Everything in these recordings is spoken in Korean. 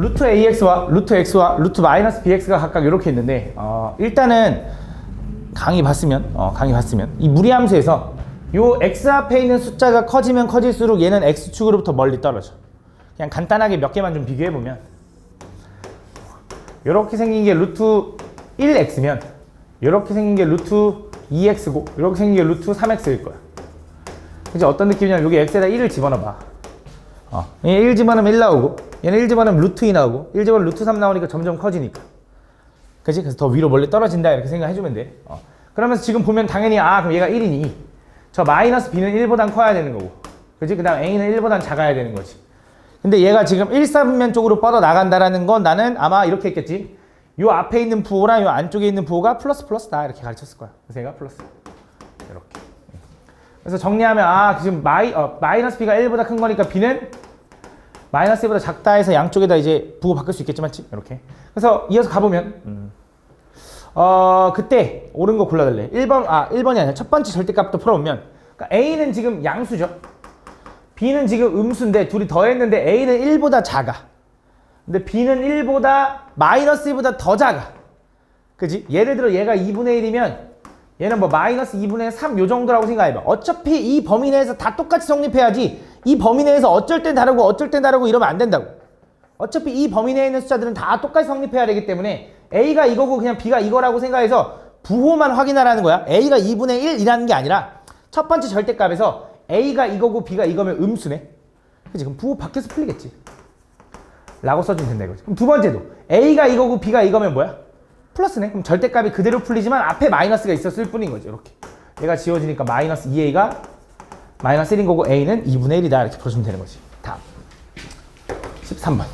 루트 AX와 루트 X와 루트 마이너스 BX가 각각 이렇게 있는데 일단은 강의 봤으면 이 무리함수에서 요 X 앞에 있는 숫자가 커지면 커질수록 얘는 X축으로부터 멀리 떨어져. 그냥 간단하게 몇 개만 좀 비교해보면 이렇게 생긴 게 루트 1X면 이렇게 생긴 게 루트 2X고 이렇게 생긴 게 루트 3X일 거야. 그치? 어떤 느낌이냐면 여기 X에다 1을 집어넣어봐. 얘 1 집어넣으면 1 나오고 얘는 1 집어넣으면 루트 2 나오고 1 집어넣으면 루트 3 나오니까 점점 커지니까. 그치? 그래서 더 위로 멀리 떨어진다 이렇게 생각해주면 돼. 그러면서 지금 보면 당연히 그럼 얘가 1이니 저 마이너스 B는 1보단 커야 되는 거고 그치? 그 다음 A는 1보단 작아야 되는 거지. 근데 얘가 지금 1사분면 쪽으로 뻗어나간다라는 건 나는 아마 이렇게 했겠지. 요 앞에 있는 부호랑 요 안쪽에 있는 부호가 플러스 플러스다 이렇게 가르쳤을 거야. 그래서 얘가 플러스 이렇게. 그래서 정리하면 지금 마이너스 B가 1보다 큰 거니까 B는 마이너스 1보다 작다 해서 양쪽에다 이제 부호 바꿀 수 있겠지만 이렇게. 그래서 이어서 가보면 그때 옳은 거 골라달래. 1번이 아니라 첫 번째 절대값부터 풀어보면 그러니까 A는 지금 양수죠. B는 지금 음수인데 둘이 더했는데 A는 1보다 작아. 근데 B는 1보다 마이너스 1보다 더 작아. 그지? 예를 들어 얘가 2분의 1이면 얘는 뭐 마이너스 2분의 3 요 정도라고 생각해봐. 어차피 이 범위 내에서 다 똑같이 성립해야지 이 범위 내에서 어쩔 땐 다르고 이러면 안 된다고. 어차피 이 범위 내에 있는 숫자들은 다 똑같이 성립해야 되기 때문에 A가 이거고 그냥 B가 이거라고 생각해서 부호만 확인하라는 거야. A가 2분의 1이라는 게 아니라 첫 번째 절대값에서 A가 이거고 B가 이거면 음수네. 그치? 그럼 부호 바뀌어서 풀리겠지. 라고 써주면 된다 이거지. 그럼 두 번째도 A가 이거고 B가 이거면 뭐야? 플러스네. 그럼 절대값이 그대로 풀리지만 앞에 마이너스가 있었을 뿐인 거지. 이렇게. 얘가 지워지니까 마이너스 2A가 마이너스 1인 거고 A는 2분의 1이다. 이렇게 풀어주면 되는 거지. 다음. 13번.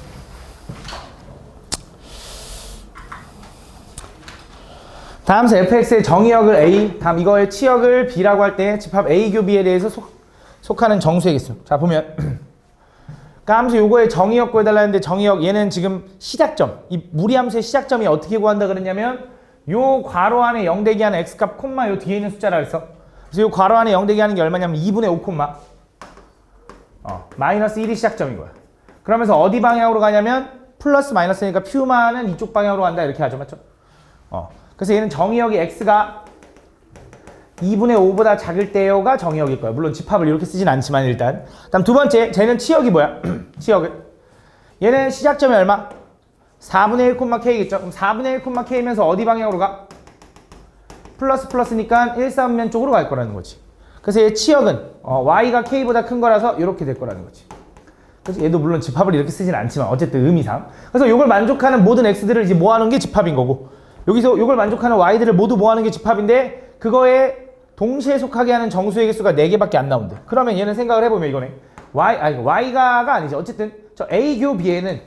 다음서 fx의 정의역을 A, 다음 이거의 치역을 B라고 할 때 집합 A 교 B에 대해서 속하는 정수의 개수. 자 보면 함수 요거의 정의역 구해달라 했는데 정의역 얘는 지금 시작점, 이 무리함수의 시작점이 어떻게 구한다 그랬냐면 요 괄호 안에 0 되게 하는 x값 콤마 요 뒤에 있는 숫자라 했어. 그래서 요 괄호 안에 0 되게 하는 게 얼마냐면 2분의 5 콤마 마이너스 1이 시작점인 거야. 그러면서 어디 방향으로 가냐면 플러스 마이너스니까 퓨마는 이쪽 방향으로 간다 이렇게 하죠. 맞죠? 그래서 얘는 정의역이 x가 2분의 5보다 작을 때요가 정의역일 거야. 물론 집합을 이렇게 쓰진 않지만 일단. 다음 두 번째, 쟤는 치역이 뭐야? 치역은 얘는 시작점이 얼마? 4분의 1,k겠죠? 그럼 4분의 1,k면서 어디 방향으로 가? 플러스 플러스니까 1,4분면 쪽으로 갈 거라는 거지. 그래서 얘 치역은 y가 k보다 큰 거라서 이렇게 될 거라는 거지. 그래서 얘도 물론 집합을 이렇게 쓰진 않지만 어쨌든 의미상. 그래서 이걸 만족하는 모든 x들을 이제 모아놓은 게 집합인 거고 여기서 이걸 만족하는 y들을 모두 모아놓은 게 집합인데 그거에 동시에 속하게 하는 정수의 개수가 4개밖에 안 나온대. 그러면 얘는 생각을 해보면 이거네. y가가 아니지. 어쨌든 저 a 교 b에는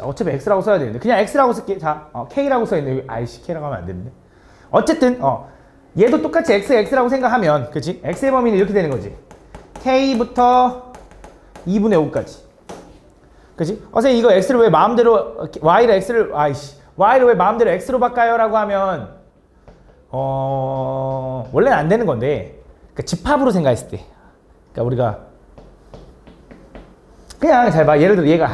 어차피 x라고 써야 되는데 그냥 x라고 쓸게. 자, k라고 써있네. k라고 하면 안 되는데. 어쨌든 얘도 똑같이 x라고 생각하면 그치? x의 범위는 이렇게 되는 거지. k부터 2분의 5까지. 그치? 선생님 이거 x를 왜 마음대로 y를 왜 마음대로 x로 바꿔요? 라고 하면 원래는 안 되는 건데 그러니까 집합으로 생각했을 때 그러니까 우리가 그냥 잘 봐. 예를 들어 얘가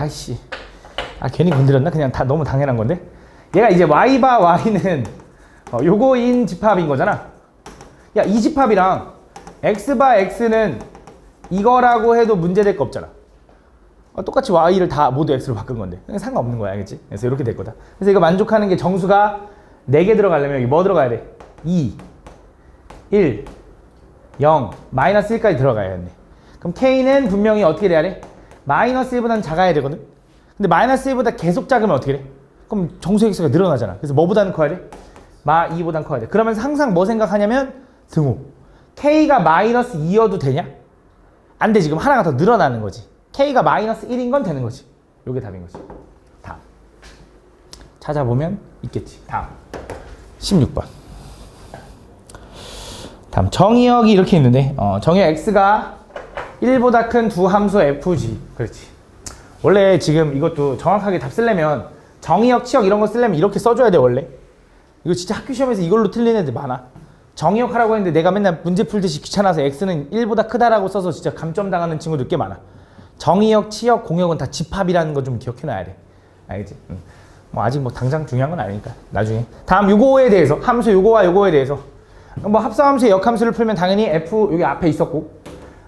괜히 건드렸나? 그냥 다 너무 당연한 건데 얘가 이제 y바 y는 요거인 집합인 거잖아. 야, 이 집합이랑 x바 x는 이거라고 해도 문제될 거 없잖아. 똑같이 y를 다 모두 x로 바꾼 건데 상관없는 거야. 알겠지? 그래서 이렇게 될 거다. 그래서 이거 만족하는 게 정수가 4개 들어가려면 여기 뭐 들어가야 돼? 2, 1, 0, 마이너스 1까지 들어가야 돼. 그럼 k는 분명히 어떻게 돼야 돼? 마이너스 1보다는 작아야 되거든? 근데 마이너스 1보다 계속 작으면 어떻게 돼? 그럼 정수의 개수가 늘어나잖아. 그래서 뭐보다는 커야 돼? 마 2보다는 커야 돼. 그러면서 항상 뭐 생각하냐면 등호. k가 마이너스 2여도 되냐? 안 돼. 지금 하나가 더 늘어나는 거지. k가 마이너스 1인 건 되는 거지. 요게 답인 거지. 다음. 찾아보면 있겠지. 다음. 16번. 다음 정의역이 이렇게 있는데 정의역 x가 1보다 큰 두 함수 fg. 그렇지. 원래 지금 이것도 정확하게 답 쓰려면 정의역, 치역 이런 거 쓰려면 이렇게 써줘야 돼 원래. 이거 진짜 학교 시험에서 이걸로 틀린 애들 많아. 정의역 하라고 했는데 내가 맨날 문제 풀듯이 귀찮아서 x는 1보다 크다라고 써서 진짜 감점 당하는 친구들 꽤 많아. 정의역, 치역, 공역은 다 집합이라는 거 좀 기억해놔야 돼. 알겠지? 뭐 아직 뭐 당장 중요한 건 아니니까 나중에. 다음 요거에 대해서 함수 요거와 요거에 대해서 뭐 합성함수의 역함수를 풀면 당연히 f 여기 앞에 있었고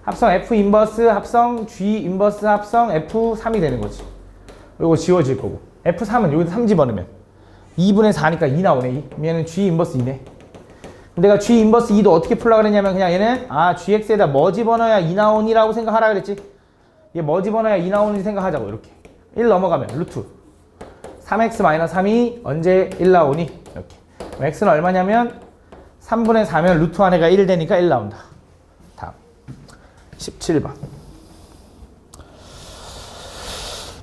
합성 f 인버스 합성 g 인버스 합성 f3이 되는 거지. 요거 지워질 거고 f3은 여기서 3 집어넣으면 2분의 4니까 2 나오네. 2. 얘는 g 인버스 2네. 내가 g 인버스 2도 어떻게 풀라 그랬냐면 그냥 얘는 gx에다 뭐 집어넣어야 2 나오니라고 생각하라 그랬지. 얘 뭐 집어넣어야 2 나오는지 생각하자고. 이렇게 1 넘어가면 루트 3x-3이 언제 1 나오니? 이렇게. x는 얼마냐면 3분의 4면 루트 안에가 1 되니까 1 나온다. 다음 17번.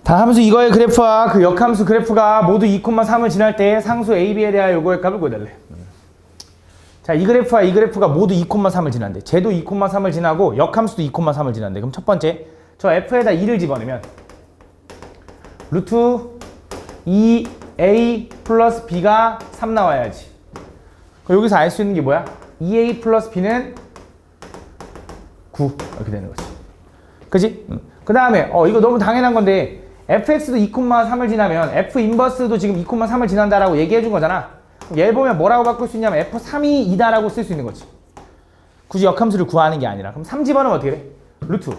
다음 함수 이거의 그래프와 그 역함수 그래프가 모두 2,3을 지날 때 상수 a, b에 대하여 요거의 값을 구해달래. 자, 이 그래프와 이 그래프가 모두 2,3을 지난대. 쟤도 2,3을 지나고 역함수도 2,3을 지난대. 그럼 첫 번째 저 f에다 2를 집어넣으면 루트 2a 플러스 b가 3 나와야지. 그럼 여기서 알 수 있는 게 뭐야? 2a 플러스 b는 9 이렇게 되는 거지. 그지? 그 다음에 이거 너무 당연한 건데 fx도 2,3을 지나면 f 인버스도 지금 2,3을 지난다라고 얘기해 준 거잖아. 얘 보면 뭐라고 바꿀 수 있냐면 f3이 2다라고 쓸 수 있는 거지. 굳이 역함수를 구하는 게 아니라. 그럼 3 집어넣으면 어떻게 돼? 루트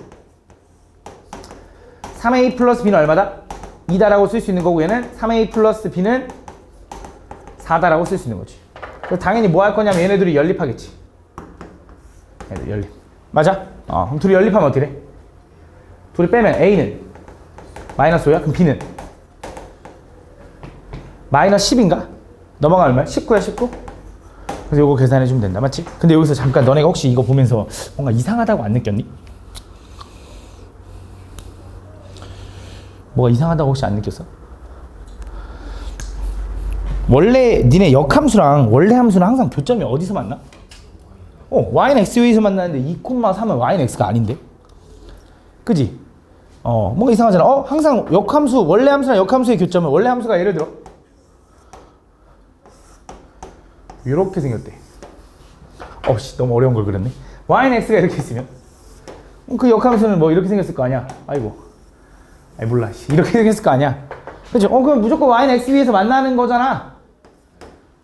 3a 플러스 b는 얼마다? 2다라고 쓸 수 있는 거고 얘는 3a 플러스 b는 4다라고 쓸 수 있는 거지. 그래서 당연히 뭐 할 거냐면 얘네들이 연립하겠지. 얘네들 연립. 맞아? 그럼 둘이 연립하면 어떻게 돼? 둘이 빼면 a는 마이너스 5야? 그럼 b는 마이너스 10인가? 넘어가 얼마야? 19야 19? 그래서 이거 계산해주면 된다. 맞지? 근데 여기서 잠깐 너네가 혹시 이거 보면서 뭔가 이상하다고 안 느꼈니? 뭐가 이상하다고 혹시 안 느꼈어? 원래 니네 역함수랑 원래 함수는 항상 교점이 어디서 만나? y는 x에서 만나는데 2,3은 y는 x가 아닌데? 그지? 뭔가 이상하잖아. 항상 역함수, 원래 함수랑 역함수의 교점은 원래 함수가 예를 들어 이렇게 생겼대. 너무 어려운 걸 그렸네. y는 x가 이렇게 있으면 그 역함수는 뭐 이렇게 생겼을 거 아니야. 몰라. 이렇게 생겼을 거 아니야. 그치? 그럼 무조건 y는 x 위에서 만나는 거잖아.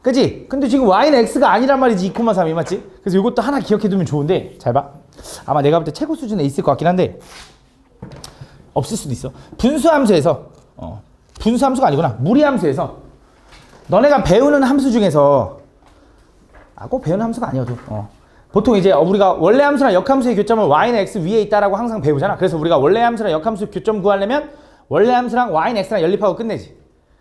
그치? 근데 지금 y는 x가 아니란 말이지. 2,3이 맞지? 그래서 이것도 하나 기억해 두면 좋은데 잘 봐. 아마 내가 볼 때 최고 수준에 있을 것 같긴 한데 없을 수도 있어. 분수함수에서 분수함수가 아니구나. 무리함수에서 너네가 배우는 함수 중에서 꼭 배우는 함수가 아니어도 보통 이제 우리가 원래 함수랑 역함수의 교점을 y는 x 위에 있다라고 항상 배우잖아. 그래서 우리가 원래 함수랑 역함수 교점 구하려면 원래 함수랑 y는 x랑 연립하고 끝내지.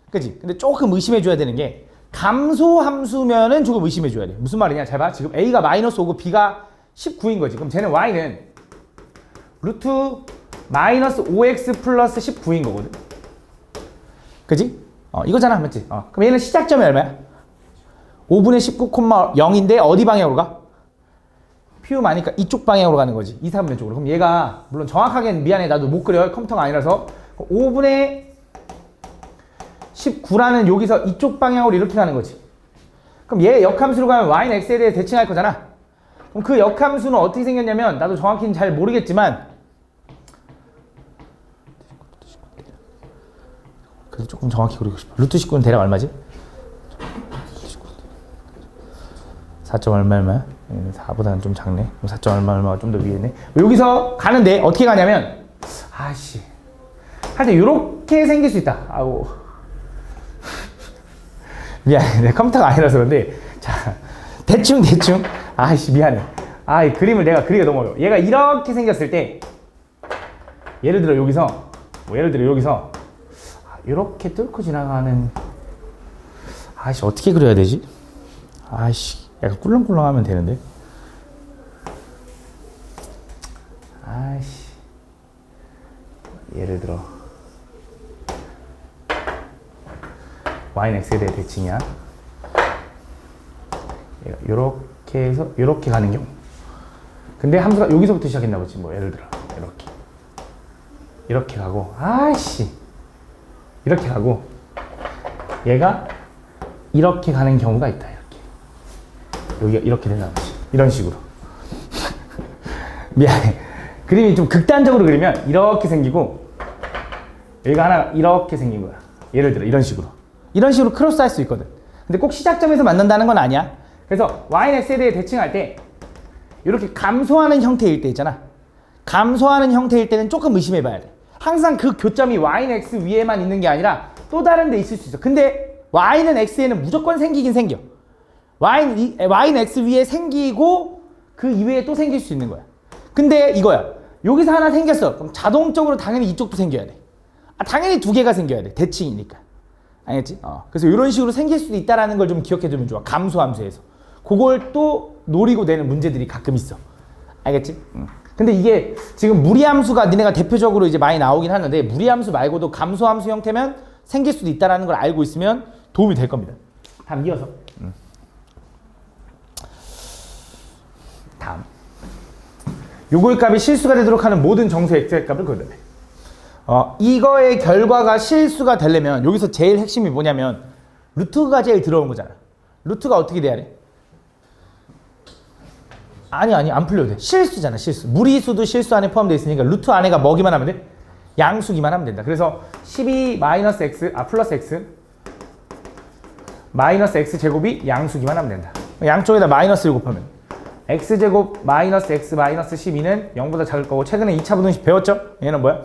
그치? 근데 조금 의심해 줘야 되는 게 감소 함수면은 조금 의심해 줘야 돼. 무슨 말이냐? 잘 봐. 지금 a가 마이너스 5고 b가 19인 거지. 그럼 쟤는 y는 루트 마이너스 5x 플러스 19인 거거든. 그지? 이거잖아. 맞지? 그럼 얘는 시작점이 얼마야? 5분의 19,0인데 어디 방향으로 가? 퓨 많으니까 이쪽 방향으로 가는 거지. 2, 3분의 쪽으로. 그럼 얘가 물론 정확하게는 미안해. 나도 못 그려. 컴퓨터가 아니라서 5분의 19라는 여기서 이쪽 방향으로 이렇게 가는 거지. 그럼 얘 역함수로 가면 y는 x에 대해 대칭할 거잖아. 그럼 그 역함수는 어떻게 생겼냐면 나도 정확히는 잘 모르겠지만 그래도 조금 정확히 그리고 싶어. 루트 19는 대략 얼마지? 4점 얼마야? 4보다는 좀 작네. 4점 얼마가 좀 더 위에네. 여기서 가는데 어떻게 가냐면 할 때 이렇게 생길 수 있다. 미안해. 내 컴퓨터가 아니라서 그런데 자 대충 미안해. 이 그림을 내가 그리기가 너무 어려워. 얘가 이렇게 생겼을 때 예를 들어 여기서 이렇게 뚫고 지나가는 어떻게 그려야 되지? 약간 꿀렁꿀렁하면 되는데. 예를 들어 y는 x에 대해 대칭이야. 이렇게 해서 이렇게 가는 경우. 근데 함수가 여기서부터 시작했나 보지. 뭐 예를 들어 이렇게 가고 이렇게 가고 얘가 이렇게 가는 경우가 있다. 여기가 이렇게 된다는 거지. 이런 식으로. 미안해. 그림이 좀 극단적으로 그리면 이렇게 생기고 여기가 하나 이렇게 생긴 거야. 예를 들어 이런 식으로 크로스 할 수 있거든. 근데 꼭 시작점에서 만난다는 건 아니야. 그래서 y는 x에 대해 대칭할 때 이렇게 감소하는 형태일 때 있잖아. 감소하는 형태일 때는 조금 의심해 봐야 돼. 항상 그 교점이 y는 x 위에만 있는 게 아니라 또 다른 데 있을 수 있어. 근데 y는 x에는 무조건 생기긴 생겨. y는 x 위에 생기고 그 이외에 또 생길 수 있는 거야. 근데 이거야. 여기서 하나 생겼어. 그럼 자동적으로 당연히 이쪽도 생겨야 돼. 당연히 두 개가 생겨야 돼. 대칭이니까. 알겠지? 그래서 이런 식으로 생길 수도 있다는 걸 좀 기억해두면 좋아. 감소함수에서. 그걸 또 노리고 내는 문제들이 가끔 있어. 알겠지? 근데 이게 지금 무리함수가 니네가 대표적으로 이제 많이 나오긴 하는데 무리함수 말고도 감소함수 형태면 생길 수도 있다는 걸 알고 있으면 도움이 될 겁니다. 다음 이어서. 다음. 요거의 값이 실수가 되도록 하는 모든 정수의 x의 값을 그려내. 이거의 결과가 실수가 되려면 여기서 제일 핵심이 뭐냐면 루트가 제일 들어온 거잖아. 루트가 어떻게 돼야 돼? 아니 안 풀려도 돼. 실수잖아. 실수. 무리수도 실수 안에 포함되어 있으니까 루트 안에가 뭐기만 하면 돼? 양수기만 하면 된다. 그래서 12 마이너스 x 플러스 x 마이너스 x 제곱이 양수기만 하면 된다. 양쪽에다 마이너스를 곱하면 x제곱 마이너스 x 마이너스 12는 0보다 작을 거고 최근에 2차 부등식 배웠죠? 얘는 뭐야?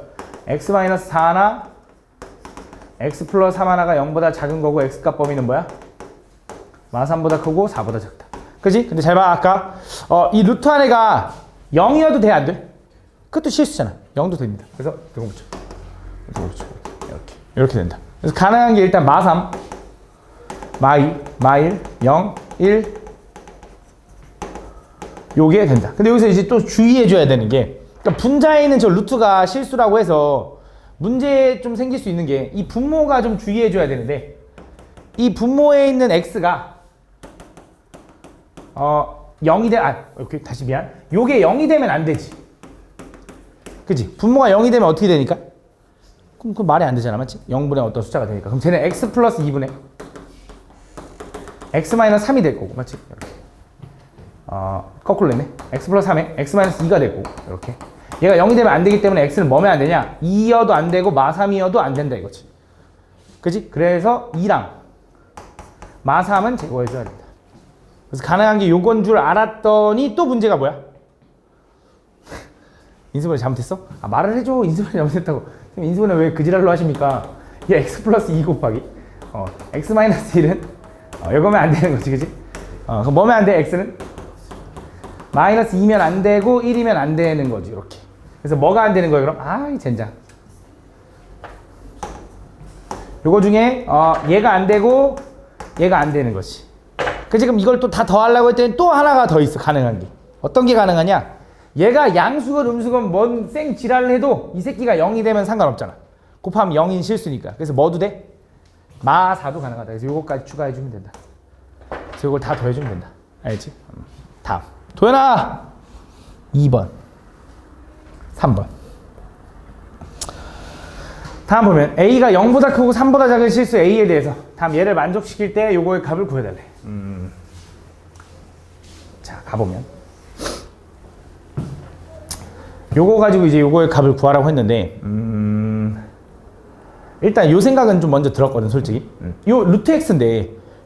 x 마이너스 4 하나 x 플러스 3 하나가 0보다 작은 거고 x값 범위는 뭐야? 마 3보다 크고 4보다 작다. 그지? 근데 잘 봐. 아까 이 루트 안에가 0이어도 돼? 안 돼? 그것도 실수잖아. 0도 됩니다. 그래서 이거 붙여. 이렇게 된다. 그래서 가능한 게 일단 마 3 마 2 마 1 0 1 요게 된다. 근데 여기서 이제 또 주의해 줘야 되는 게 그러니까 분자에 있는 저 루트가 실수라고 해서 문제에 좀 생길 수 있는 게 이 분모가 좀 주의해 줘야 되는데 이 분모에 있는 x가 0이 오케이, 다시 미안. 요게 0이 되면 안 되지. 그치? 분모가 0이 되면 어떻게 되니까? 그럼 그 말이 안 되잖아, 맞지? 0분의 어떤 숫자가 되니까. 그럼 쟤는 x 플러스 2분의 x 마이너스 3이 될 거고, 맞지? 이렇게. 거꾸로 했네. x 플러스 3에 x 마이너스 2가 되고, 이렇게. 얘가 0이 되면 안 되기 때문에 x는 뭐면 안 되냐? 2여도 안 되고 마 3이어도 안 된다 이거지. 그치? 그래서 2랑 마 3은 제거해줘야 된다. 그래서 가능한 게 요건 줄 알았더니 또 문제가 뭐야? 인수분해 잘못했어? 말을 해줘. 인수분해 잘못했다고. 인수분해 왜 그지랄로 하십니까? 얘 x 플러스 2 곱하기 x 마이너스 1은 이거면 안 되는 거지, 그치? 그럼 뭐면 안 돼? x는? 마이너스 2면 안 되고 1이면 안 되는 거지, 이렇게. 그래서 뭐가 안 되는 거예요, 그럼? 아이, 젠장. 요거 중에 얘가 안 되고 얘가 안 되는 거지. 그치? 그럼 이걸 또 다 더하려고 했더니 또 하나가 더 있어, 가능한 게. 어떤 게 가능하냐? 얘가 양수건 음수건 뭔 생 지랄을 해도 이 새끼가 0이 되면 상관없잖아. 곱하면 0인 실수니까. 그래서 뭐도 돼? 마 4도 가능하다. 그래서 요거까지 추가해주면 된다. 그래서 요걸 다 더해주면 된다. 알겠지? 다음. 도현아! 2번. 3번. 다음 보면 A가 0보다 크고 3보다 작은 실수 A에 대해서 다음 얘를 만족시킬 때 요거의 값을 구해달래. 자, 가보면 요거 가지고 이제 요거의 값을 구하라고 했는데 일단 요 생각은 좀 먼저 들었거든, 솔직히. 요 루트 x인데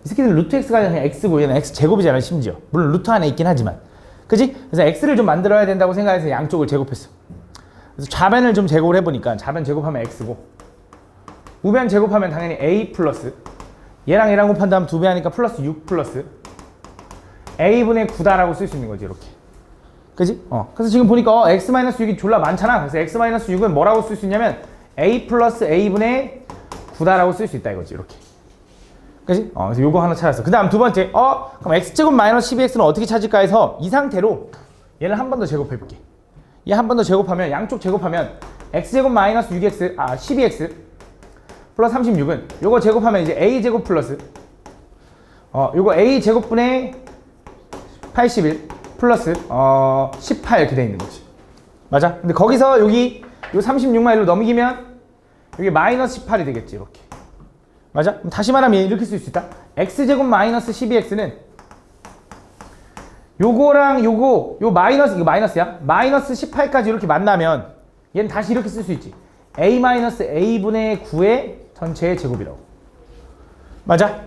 이 새끼들은 루트 x가 그냥 x고 얘는 x 제곱이잖아, 심지어. 물론 루트 안에 있긴 하지만. 그치? 그래서 x를 좀 만들어야 된다고 생각해서 양쪽을 제곱했어. 그래서 좌변을 좀 제곱을 해보니까 좌변 제곱하면 x고 우변 제곱하면 당연히 a 플러스 얘랑 얘랑 곱한 다음 2배 하니까 플러스 6 플러스 a분의 9다라고 쓸 수 있는 거지, 이렇게. 그지? 그래서 지금 보니까 x-6이 졸라 많잖아. 그래서 x-6은 뭐라고 쓸 수 있냐면 a 플러스 a분의 9다라고 쓸 수 있다 이거지, 이렇게. 그지? 그래서 요거 하나 찾았어. 그 다음 두 번째, 그럼 x제곱 마이너스 12x는 어떻게 찾을까 해서 이 상태로 얘를 한 번 더 제곱해볼게. 얘 한 번 더 제곱하면, 양쪽 제곱하면 x제곱 마이너스 6x, 12x 플러스 36은 요거 제곱하면 이제 a제곱 플러스 요거 a제곱분의 81 플러스 18 이렇게 돼 있는 거지. 맞아? 근데 거기서 여기 요 36만 1로 넘기면 여기 마이너스 18이 되겠지, 이렇게. 맞아? 그럼 다시 말하면 이렇게 쓸 수 있다. x제곱 마이너스 12x는 요거랑 요거 요 마이너스 이거 마이너스야. 마이너스 18까지 이렇게 만나면 얘는 다시 이렇게 쓸 수 있지. a 마이너스 a분의 9의 전체의 제곱이라고. 맞아?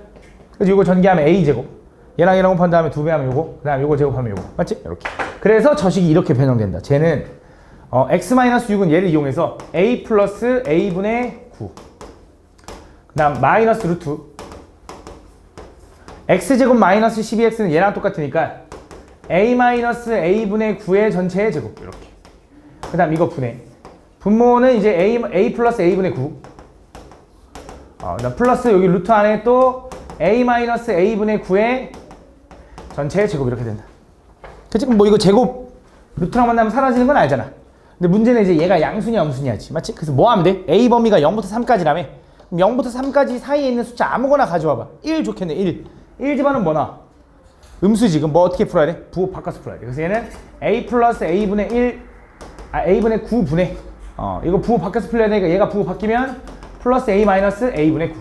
그래서 요거 전개하면 a 제곱. 얘랑 얘랑 곱한 다음에 2배 하면 요거. 그 다음에 요거 제곱하면 요거. 맞지? 이렇게. 그래서 저식이 이렇게 변형된다. 쟤는 x 마이너스 6은 얘를 이용해서 a 플러스 a분의 9. 그 다음 마이너스 루트 x제곱 마이너스 12x는 얘랑 똑같으니까 a 마이너스 a분의 9의 전체의 제곱 이렇게. 그 다음 이거 분해. 분모는 이제 a 플러스 a분의 9. 그다음 플러스 여기 루트 안에 또 a 마이너스 a분의 9의 전체의 제곱 이렇게 된다. 그치? 뭐 이거 제곱 루트랑 만나면 사라지는 건 알잖아. 근데 문제는 이제 얘가 양수냐 음수냐지. 맞지? 그래서 뭐 하면 돼? a 범위가 0부터 3까지라며. 그럼 0부터 3까지 사이에 있는 숫자 아무거나 가져와봐. 1 좋겠네. 1 집어넣으면 뭐 나와? 음수지. 그럼 뭐 어떻게 풀어야 돼? 부호 바꿔서 풀어야 돼. 그래서 얘는 a 플러스 a분의 a분의 9분의 이거 부호 바꿔서 풀려야 되니까 얘가 부호 바뀌면 플러스 a 마이너스 a분의 9.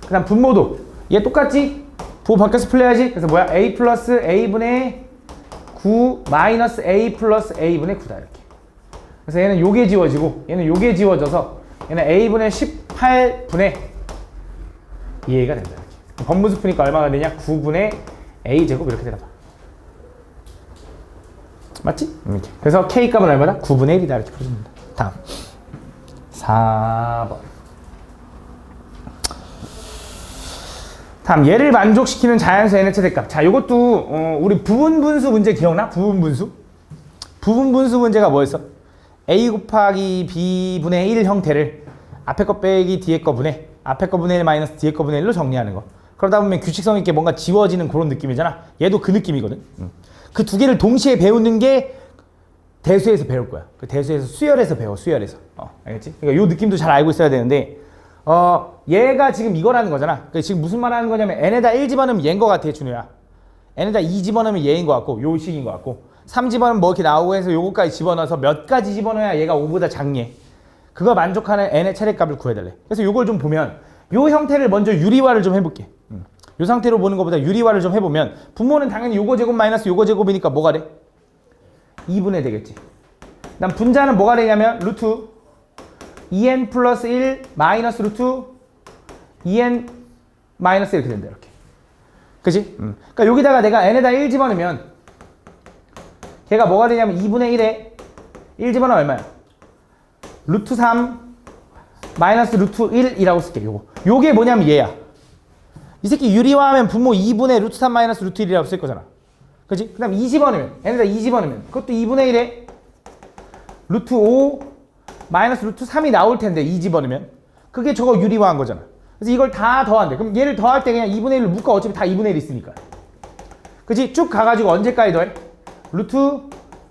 그 다음 분모도 얘 똑같지? 부호 바꿔서 풀려야지. 그래서 뭐야? a 플러스 a분의 9 마이너스 a 플러스 a분의 9다 이렇게. 그래서 얘는 요게 지워지고 얘는 요게 지워져서 얘는 a분의 18분의 2a가 된다 이렇게. 번분수 푸니까 얼마가 되냐? 9분의 a제곱 이렇게 되나 봐. 맞지? 이렇게. 그래서 k 값은 얼마다? 9분의 1이다 이렇게 풀어줍니다. 다음 4번. 다음 얘를 만족시키는 자연수 n의 최대값. 자, 요것도 우리 부분분수 문제 기억나? 부분분수? 부분분수 문제가 뭐였어? a 곱하기 b분의 1 형태를 앞에 거 빼기 뒤에 거 분의 앞에 거 분의 1 마이너스 뒤에 거 분의 1로 정리하는 거. 그러다 보면 규칙성 있게 뭔가 지워지는 그런 느낌이잖아. 얘도 그 느낌이거든. 그 두 개를 동시에 배우는 게 대수에서 배울 거야. 그 대수에서 수열에서 배워. 수열에서. 알겠지? 그러니까 요 느낌도 잘 알고 있어야 되는데 얘가 지금 이거라는 거잖아. 그러니까 지금 무슨 말 하는 거냐면 n에다 1 집어넣으면 얘인 것 같아, 준우야. n에다 2 집어넣으면 얘인 것 같고 요 식인 것 같고 3 집어넣으면 뭐 이렇게 나오고 해서 요거까지 집어넣어서 몇 가지 집어넣어야 얘가 5보다 작니? 그거 만족하는 n의 최대값을 구해달래. 그래서 요걸 좀 보면 요 형태를 먼저 유리화를 좀 해볼게. 요 상태로 보는 것보다 유리화를 좀 해보면 분모는 당연히 요거 제곱 마이너스 요거 제곱이니까 뭐가 돼? 2분의 되겠지. 그다음 분자는 뭐가 되냐면 루트 2n 플러스 1 마이너스 루트 2n 마이너스 이렇게 된다 이렇게. 그치? 그러니까 여기다가 내가 n에다 1 집어넣으면 걔가 뭐가 되냐면 2분의 1에 1 집어넣으면 얼마야? 루트 3 마이너스 루트 1이라고 쓸게. 요게 뭐냐면 얘야. 이 새끼 유리화하면 분모 2분의 루트 3 마이너스 루트 1이라고 쓸 거잖아. 그치? 그 다음 2 집어넣으면 n에다 2 집어넣으면 그것도 2분의 1에 루트 5 마이너스 루트 3이 나올 텐데 2 집어넣으면 그게 저거 유리화한 거잖아. 그래서 이걸 다 더한대. 그럼 얘를 더할 때 그냥 2분의 1을 묶어. 어차피 다 2분의 1 있으니까. 그치? 쭉 가가지고 언제까지 더해? 루트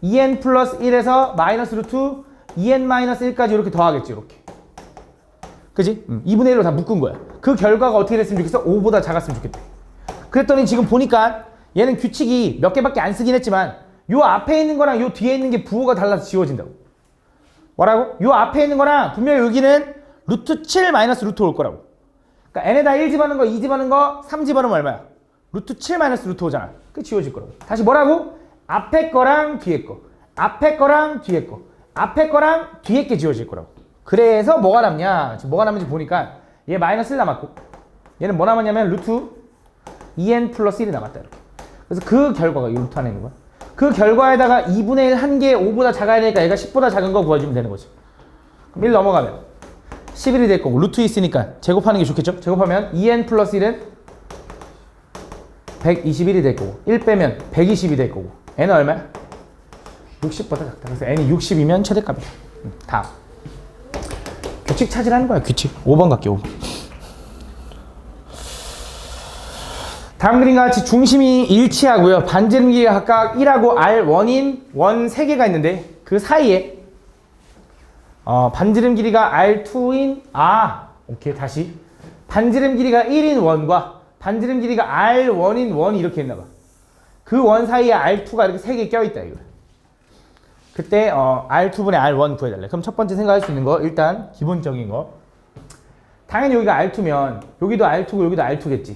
2n 플러스 1에서 마이너스 루트 2n 마이너스 1까지 이렇게 더하겠지. 이렇게. 그치? 2분의 1로 다 묶은 거야. 그 결과가 어떻게 됐으면 좋겠어? 5보다 작았으면 좋겠대. 그랬더니 지금 보니까 얘는 규칙이 몇 개밖에 안 쓰긴 했지만 요 앞에 있는 거랑 요 뒤에 있는 게 부호가 달라서 지워진다고. 뭐라고? 요 앞에 있는 거랑 분명히 여기는 루트 7 마이너스 루트 올 거라고. 그러니까 n에다 1 집어넣은 거, 2 집어넣은 거, 3 집어넣으면 얼마야? 루트 7 마이너스 루트 5잖아. 그 지워질 거라고. 다시 뭐라고? 앞에 거랑 뒤에 거. 앞에 거랑 뒤에 거. 앞에 거랑 뒤에 게 지워질 거라고. 그래서 뭐가 남냐? 지금 뭐가 남는지 보니까 얘 마이너스 1 남았고 얘는 뭐 남았냐면 루트 2n 플러스 1이 남았다 이렇게. 그래서 그 결과가 이 루트 안에 있는 거야. 그 결과에다가 2분의 1 한 개 5보다 작아야 되니까 얘가 10보다 작은 거 구해주면 되는 거지. 그럼 1 넘어가면 11이 될 거고 루트 있으니까 제곱하는 게 좋겠죠? 제곱하면 2n 플러스 1은 121이 될 거고 1 빼면 120이 될 거고 n은 얼마야? 60보다 작다. 그래서 n이 60이면 최대값이다. 다음 규칙 찾으라는 거야. 규칙 5번 갈게요. 5번. 다음 그림과 같이 중심이 일치하고요. 반지름 길이가 각각 1하고 R1인 원 3개가 있는데 그 사이에 반지름 길이가 R2인 오케이 다시 반지름 길이가 1인 원과 반지름 길이가 R1인 원이 이렇게 있나봐. 그 원 사이에 R2가 이렇게 3개 껴있다 이거. 그때 R2분의 R1 구해달래. 그럼 첫 번째 생각할 수 있는 거 일단 기본적인 거 당연히 여기가 R2면 여기도 R2고 여기도 R2겠지.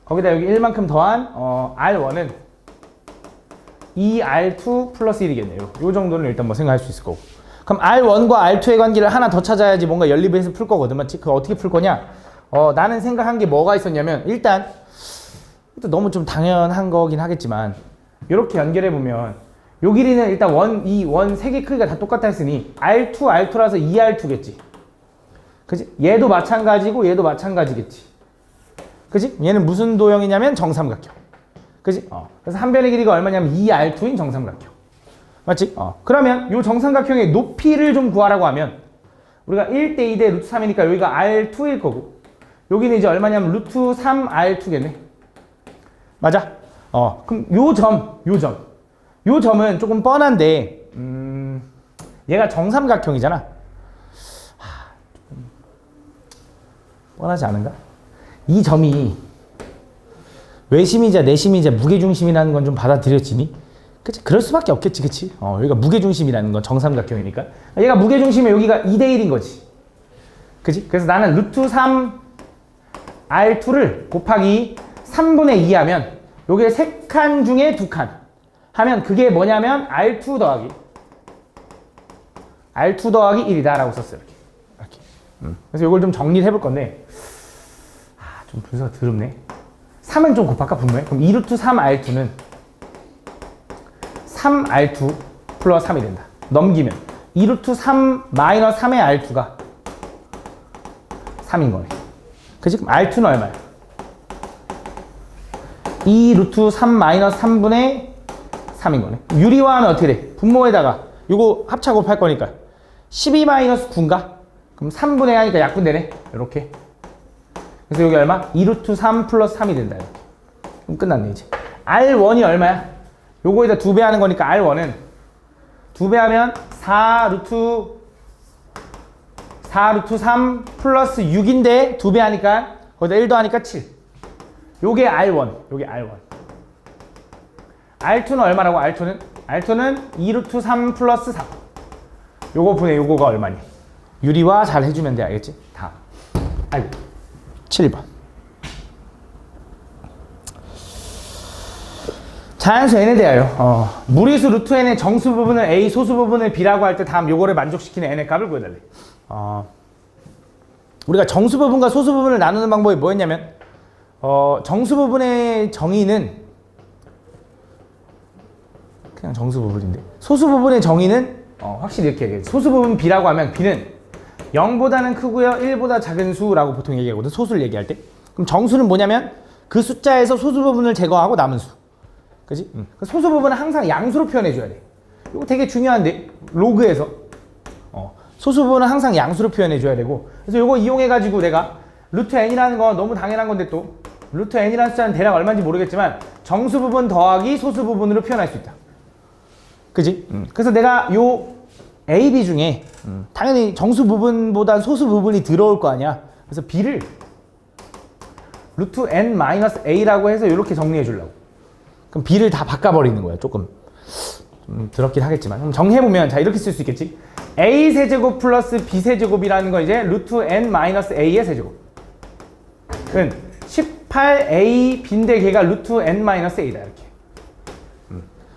거기다 여기 1만큼 더한 R1은 2R2 플러스 1이겠네요. 요 정도는 일단 뭐 생각할 수 있을 거고. 그럼 R1과 R2의 관계를 하나 더 찾아야지 뭔가 연립해서 풀 거거든. 맞지? 그거 어떻게 풀 거냐? 나는 생각한 게 뭐가 있었냐면 일단 너무 좀 당연한 거긴 하겠지만 이렇게 연결해 보면 요 길이는 일단 원 세 개 크기가 다 똑같다 했으니 R2, R2라서 2R2겠지. 그지? 얘도 마찬가지고 얘도 마찬가지겠지. 그지? 얘는 무슨 도형이냐면 정삼각형. 그지? 그래서 한 변의 길이가 얼마냐면 2R2인 정삼각형. 맞지? 그러면 요 정삼각형의 높이를 좀 구하라고 하면 우리가 1대 2대 루트 3이니까 여기가 R2일 거고 여기는 이제 얼마냐면 루트 3R2겠네. 맞아? 그럼 요 점은 조금 뻔한데 얘가 정삼각형이잖아. 뻔하지 않은가? 이 점이 외심이자 내심이자 무게중심이라는 건 좀 받아들여지니? 그치? 그럴 수밖에 없겠지, 그치? 여기가 무게중심이라는 건 정삼각형이니까. 얘가 무게중심이 여기가 2대1인 거지. 그치? 그래서 나는 루트 3R2를 곱하기 3분의 2 하면 요게 3칸 중에 2칸 하면 그게 뭐냐면 R2 더하기 1이다 라고 썼어요. 이렇게. 그래서 이걸 좀 정리를 해볼 건데 좀 분수가 더럽네. 3은 좀 곱할까 분모에? 그럼 2루트 3R2는 3R2 플러스 3이 된다. 넘기면 2루트 3 마이너스 3의 R2가 3인 거네. 그치? 그럼 R2는 얼마야? 2루트 3 마이너스 3분의 3인 거네. 유리화하면 어떻게 돼? 분모에다가 이거 합차 곱할 거니까 12 마이너스 9인가? 그럼 3분의 하니까 약분되네. 이렇게. 그래서 여기 얼마? 2루트 3 플러스 3이 된다. 이렇게. 그럼 끝났네 이제. R1이 얼마야? 요거에다 2배 하는 거니까 R1은 2배 하면 4루트 3 플러스 6인데 2배 하니까 거기다 1도 하니까 7. 요게 R1. 요게 R1. R2는 얼마라고? R2는 2루트 3 플러스 3. 요거 분의 요거가 얼마니? 유리화 잘 해주면 돼. 알겠지? 다음. 아이고. 7번. 자연수 n에 대하여 무리수 루트 n의 정수 부분을 a, 소수 부분을 b라고 할 때 다음 요거를 만족시키는 n의 값을 구해달래. 우리가 정수 부분과 소수 부분을 나누는 방법이 뭐였냐면 정수 부분의 정의는 그냥 정수 부분인데 소수 부분의 정의는 확실히 이렇게 얘기해. 소수 부분 b라고 하면 b는 0보다는 크고요 1보다 작은 수라고 보통 얘기하거든. 소수를 얘기할 때. 그럼 정수는 뭐냐면 그 숫자에서 소수 부분을 제거하고 남은 수. 그지? 소수 부분은 항상 양수로 표현해 줘야 돼. 이거 되게 중요한데 로그에서 소수 부분은 항상 양수로 표현해 줘야 되고. 그래서 이거 이용해 가지고 내가 루트 n이라는 건 너무 당연한 건데 또 루트 n이라는 숫자는 대략 얼마인지 모르겠지만 정수 부분 더하기 소수 부분으로 표현할 수 있다. 그지? 그래서 내가 요 A, B 중에 당연히 정수 부분보다 소수 부분이 들어올 거 아니야. 그래서 B를 루트 n-a라고 해서 이렇게 정리해 주려고. 그럼 B를 다 바꿔버리는 거야. 조금 더럽긴 하겠지만. 그럼 정리해보면 자 이렇게 쓸 수 있겠지. A 세제곱 플러스 B 세제곱이라는 건 이제 루트 n-a의 세제곱. 은 18a B인데 걔가 루트 n-a다 이렇게.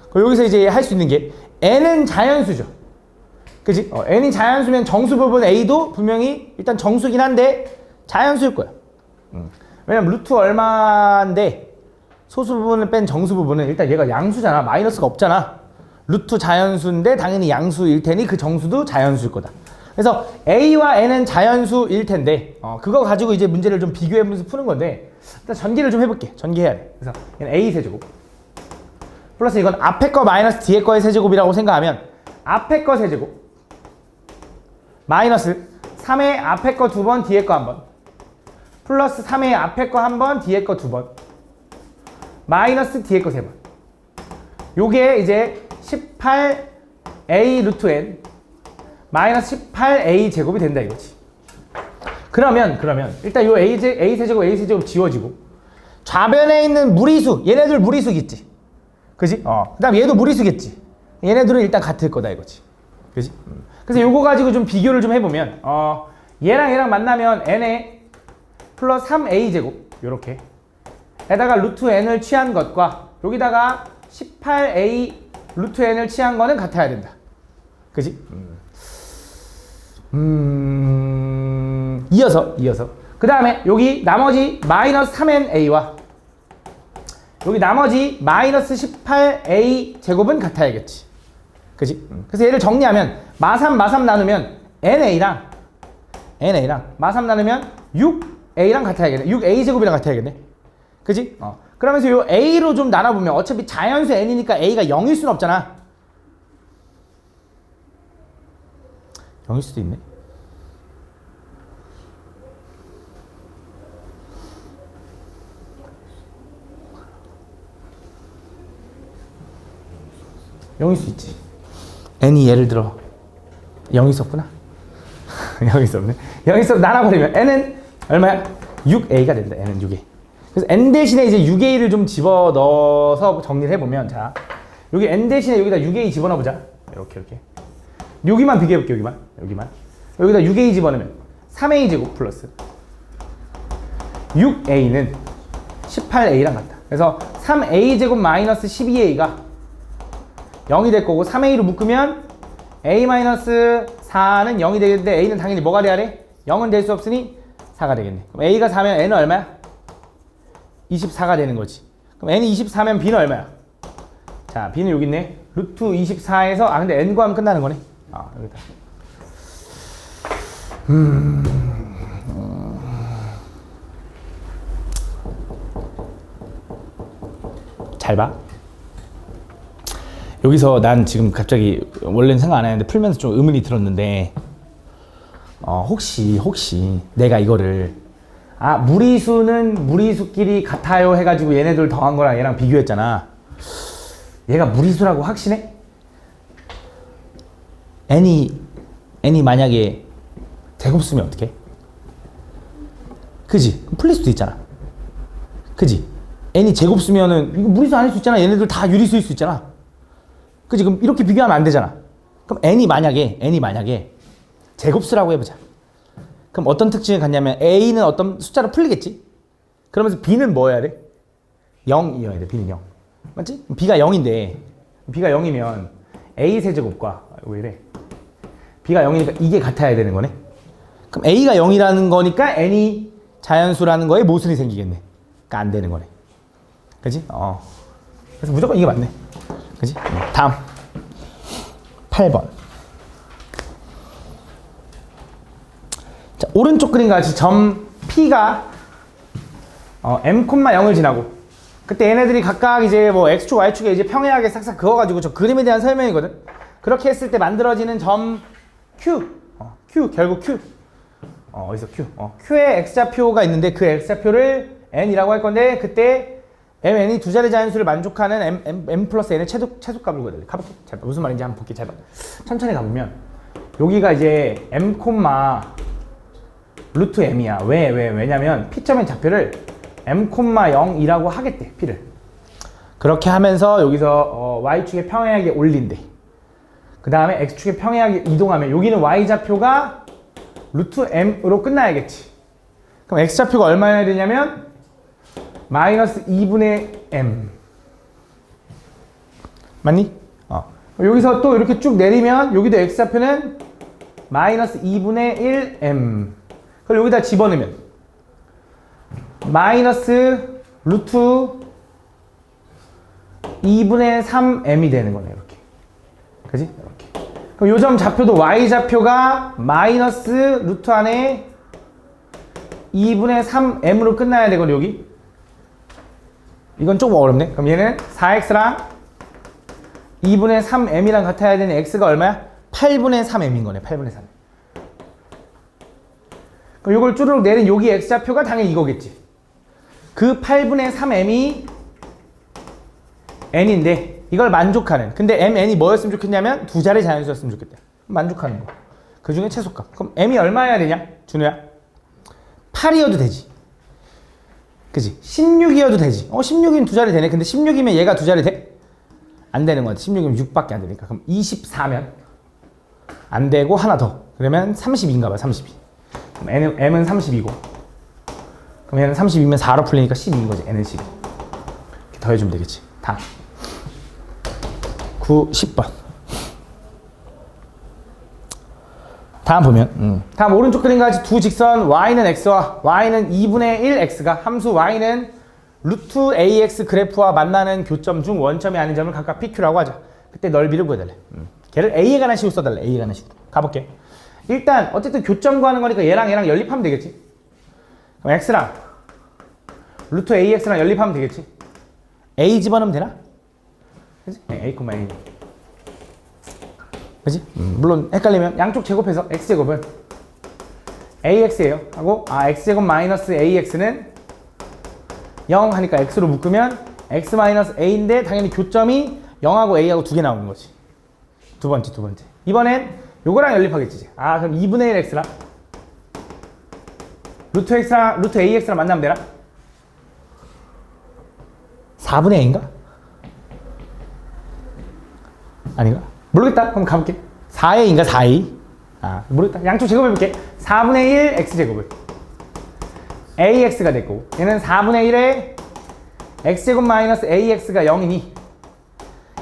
그럼 여기서 이제 할 수 있는 게 n은 자연수죠. 그지? n이 자연수면 정수 부분 a도 분명히 일단 정수긴 한데 자연수일 거야. 왜냐면 루트 얼마인데 소수 부분을 뺀 정수 부분은 일단 얘가 양수잖아. 마이너스가 없잖아. 루트 자연수인데 당연히 양수일 테니 그 정수도 자연수일 거다. 그래서 a와 n은 자연수일 텐데 그거 가지고 이제 문제를 좀 비교해보면서 푸는 건데 일단 전개를 좀 해볼게. 전개해야 돼. 그래서 얘는 a 세제곱 플러스 이건 앞에 거 마이너스 뒤에 거의 세제곱이라고 생각하면 앞에 거 세제곱 마이너스 3의 앞에 거 2번 뒤에 거 1번 플러스 3의 앞에 거 1번 뒤에 거 2번 마이너스 뒤에 거 3번 요게 이제 18a 루트 n 마이너스 18a 제곱이 된다 이거지. 그러면 일단 요 a 세제곱 지워지고 좌변에 있는 무리수 얘네들 무리수겠지. 그지? 그 다음 얘도 무리수겠지. 얘네들은 일단 같을 거다 이거지. 그지? 그래서 요거 가지고 좀 비교를 좀 해보면 얘랑 만나면 n에 플러스 3a 제곱 요렇게 에다가 루트 n을 취한 것과 여기다가 18a 루트 n을 취한 거는 같아야 된다. 그지? 이어서 그 다음에 여기 나머지 마이너스 3na와 여기 나머지 마이너스 18a 제곱은 같아야겠지. 그지? 그래서 얘를 정리하면 마3 나누면 na랑 마3 나누면 6a랑 같아야겠네. 6a 제곱이랑 같아야겠네. 그지? 그러면서 요 a로 좀 나눠보면 어차피 자연수 n이니까 a가 0일 수는 없잖아. 0일 수도 있네. 영일 수 있지. n이 예를 들어 0이 있었구나. 0이 있었네. 0이 있어 나눠버리면 n은 얼마야? 6a가 된다. n은 6a. 그래서 n 대신에 이제 6a를 좀 집어넣어서 정리를 해보면, 자 여기 n 대신에 여기다 6a 집어넣어보자. 이렇게 여기만 비교해볼게. 여기만 여기다 6a 집어넣으면 3a 제곱 플러스 6a는 18a랑 같다. 그래서 3a 제곱 마이너스 12a가 0이 될 거고, 3a로 묶으면 a-4는 0이 되겠는데 a는 당연히 뭐가 돼야 돼? 0은 될 수 없으니 4가 되겠네. 그럼 a가 4면 n은 얼마야? 24가 되는 거지. 그럼 n이 24면 b는 얼마야? 자, b는 여기 있네. 루트 24에서 근데 n 구하면 끝나는 거네. 여기다. 잘 봐. 여기서 난 지금 갑자기 원래는 생각 안 했는데 풀면서 좀 의문이 들었는데, 혹시 내가 이거를 무리수는 무리수끼리 같아요 해가지고 얘네들 더한 거랑 얘랑 비교했잖아. 얘가 무리수라고 확신해? n이 만약에 제곱 쓰면 어떡해? 그지? 풀릴 수도 있잖아. 그지? n이 제곱 쓰면은 이거 무리수 아닐 수 있잖아. 얘네들 다 유리수일 수 있잖아. 그지? 그럼 이렇게 비교하면 안 되잖아. 그럼 n이 만약에 제곱수라고 해보자. 그럼 어떤 특징을 갖냐면 a는 어떤 숫자로 풀리겠지? 그러면서 b는 뭐 해야 돼? 0이어야 돼. b는 0. 맞지? b가 0인데 b가 0이면 a 세제곱과 왜 이래? b가 0이니까 이게 같아야 되는 거네. 그럼 a가 0이라는 거니까 n이 자연수라는 거에 모순이 생기겠네. 그러니까 안 되는 거네. 그지? 그래서 무조건 이게 맞네. 그지? 다음 8번. 자, 오른쪽 그림과 같이 점 P가 m, 0을 지나고, 그때 얘네들이 각각 이제 뭐 x축, y축에 이제 평행하게 싹싹 그어가지고 저 그림에 대한 설명이거든. 그렇게 했을 때 만들어지는 점 Q, Q 결국 Q, 어디서 Q, Q의 x좌표가 있는데 그 x좌표를 n이라고 할 건데, 그때 mn이 두 자리 자연수를 만족하는 m 플러스 n의 최소값을 구해야 돼. 가볼게. 잘 봐. 무슨 말인지 한번 볼게. 잘 봐. 천천히 가보면 여기가 이제 m, 루트 m이야. 왜냐면 P점의 좌표를 m, 0이라고 하겠대. P를. 그렇게 하면서 여기서 y축에 평행하게 올린대. 그 다음에 x축에 평행하게 이동하면 여기는 y좌표가 루트 m으로 끝나야겠지. 그럼 x좌표가 얼마나 되냐면 마이너스 2분의 m. 맞니? 여기서 또 이렇게 쭉 내리면 여기도 x좌표는 마이너스 2분의 1m. 그걸 여기다 집어넣으면 마이너스 루트 2분의 3m이 되는 거네. 이렇게. 그지? 이렇게. 그럼 요점 좌표도 y좌표가 마이너스 루트 안에 2분의 3m으로 끝나야 되거든. 여기. 이건 조금 어렵네. 그럼 얘는 4x랑 2분의 3m이랑 같아야 되는 x가 얼마야? 8분의 3m인 거네. 8분의 3m. 그럼 이걸 쭈르륵 내린 여기 x좌표가 당연히 이거겠지. 그 8분의 3m이 n인데 이걸 만족하는, 근데 mn이 뭐였으면 좋겠냐면 두 자리 자연수였으면 좋겠다. 만족하는 거. 그 중에 최소값. 그럼 m이 얼마여야 되냐? 준우야? 8이어도 되지. 그지? 16이어도 되지. 16이면 두 자리 되네. 근데 16이면 얘가 두 자리 돼? 안 되는 것 같아. 16이면 6밖에 안 되니까. 그럼 24면 안 되고 하나 더. 그러면 32인가 봐. 32. 그럼 m은 32고. 그럼 얘는 32면 4로 풀리니까 12인 거지. n은 12. 이렇게 더해주면 되겠지. 다음. 9, 10번. 다음 보면 다음 오른쪽 그림과 같이 두 직선 y는 x와 y는 2분의 1 x가 함수 y는 루트 ax 그래프와 만나는 교점 중 원점이 아닌 점을 각각 pq라고 하자. 그때 넓이를 구해달래. 걔를 a에 관한 식으로 써달래. a에 관한 식으로. 가볼게. 일단 어쨌든 교점 구하는 거니까 얘랑 연립하면 되겠지. 그럼 x랑 루트 ax랑 연립하면 되겠지. a 집어넣으면 되나? 그치? a, a. 그치? 물론 헷갈리면 양쪽 제곱해서 x제곱은 ax예요 하고 x제곱 마이너스 ax는 0 하니까 x로 묶으면 x 마이너스 a인데 당연히 교점이 0하고 a하고 두 개 나오는 거지. 두 번째. 이번엔 요거랑 연립하겠지. 그럼 2분의 1 x랑 루트 ax랑 만나면 되나? 4분의 a인가? 아닌가? 모르겠다. 그럼 가볼게. 4a인가 4a? 모르겠다. 양쪽 제곱해볼게. 4분의 1 x제곱을 ax가 됐고 얘는 4분의 1에 x제곱 마이너스 ax가 0이니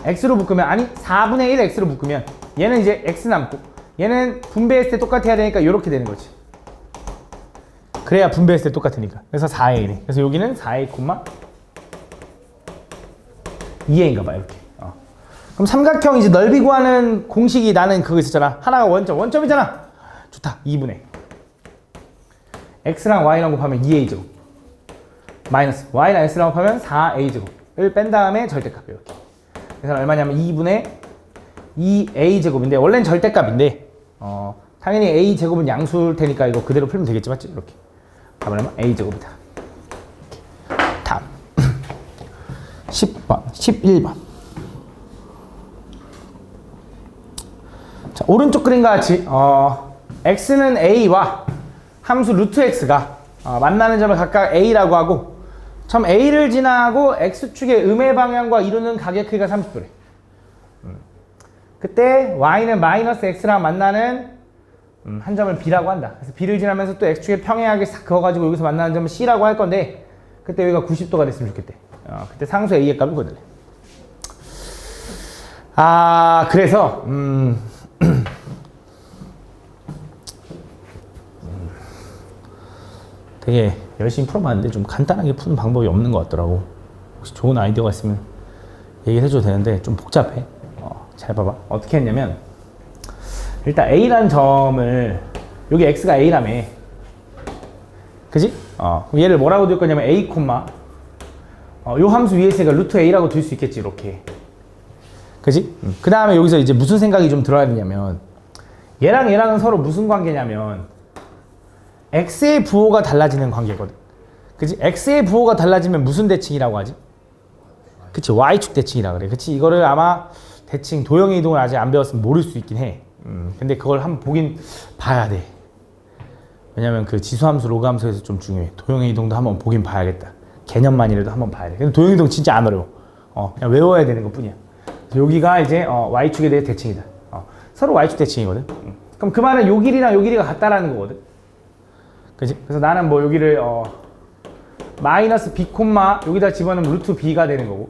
x로 묶으면 4분의 1 x로 묶으면 얘는 이제 x 남고 얘는 분배했을 때 똑같아야 되니까 이렇게 되는 거지. 그래야 분배했을 때 똑같으니까. 그래서 4a네. 그래서 여기는 4a, 2a인가 봐. 이렇게. 그럼 삼각형 이제 넓이 구하는 공식이 나는 그거 있었잖아. 하나가 원점이잖아. 좋다. 2분의 x랑 y랑 곱하면 2a제곱 마이너스 y랑 x랑 곱하면 4a제곱을 뺀 다음에 절대값 이렇게. 그래서 얼마냐면 2분의 2a제곱인데 원래는 절대값인데 당연히 a제곱은 양수일 테니까 이거 그대로 풀면 되겠지, 맞지? 이렇게 가버리면 a제곱이다. 다음 10번 11번. 자, 오른쪽 그림과 같이 x는 a와 함수 루트 x가 만나는 점을 각각 a라고 하고 점 a를 지나고 x축의 음의 방향과 이루는 각의 크기가 30도래. 그때 y는 마이너스 x랑 만나는 한 점을 b라고 한다. 그래서 b를 지나면서 또 x축의 평행하게 싹 그어가지고 여기서 만나는 점을 c라고 할 건데 그때 여기가 90도가 됐으면 좋겠대. 그때 상수 a의 값을 구해달래. 그래서 되게 열심히 풀어봤는데 좀 간단하게 푸는 방법이 없는 것 같더라고. 혹시 좋은 아이디어가 있으면 얘기를 해줘도 되는데 좀 복잡해. 잘 봐봐. 어떻게 했냐면 일단 a라는 점을 여기 x가 a라며. 그지? 그럼 얘를 뭐라고 둘 거냐면 a, 요 함수 위에 있으니까 루트 a라고 둘 수 있겠지. 이렇게. 그지? 그 다음에 여기서 이제 무슨 생각이 좀 들어야 되냐면 얘랑은 서로 무슨 관계냐면 x의 부호가 달라지는 관계거든. 그치? x의 부호가 달라지면 무슨 대칭이라고 하지? 그치? y축 대칭이라 그래. 그치? 이거를 아마 대칭 도형의 이동을 아직 안 배웠으면 모를 수 있긴 해. 근데 그걸 한번 보긴 봐야 돼. 왜냐면 그 지수함수, 로그함수에서 좀 중요해. 도형의 이동도 한번 보긴 봐야겠다. 개념만이라도 한번 봐야 돼. 근데 도형의 이동 진짜 안 어려워. 그냥 외워야 되는 것 뿐이야. 여기가 이제 y축에 대해 대칭이다. 서로 y축 대칭이거든. 그럼 그 말은 요 길이랑 요 길이가 같다라는 거거든. 그치? 그래서 나는 뭐 여기를 마이너스 b, 여기다 집어넣으면 루트 b가 되는 거고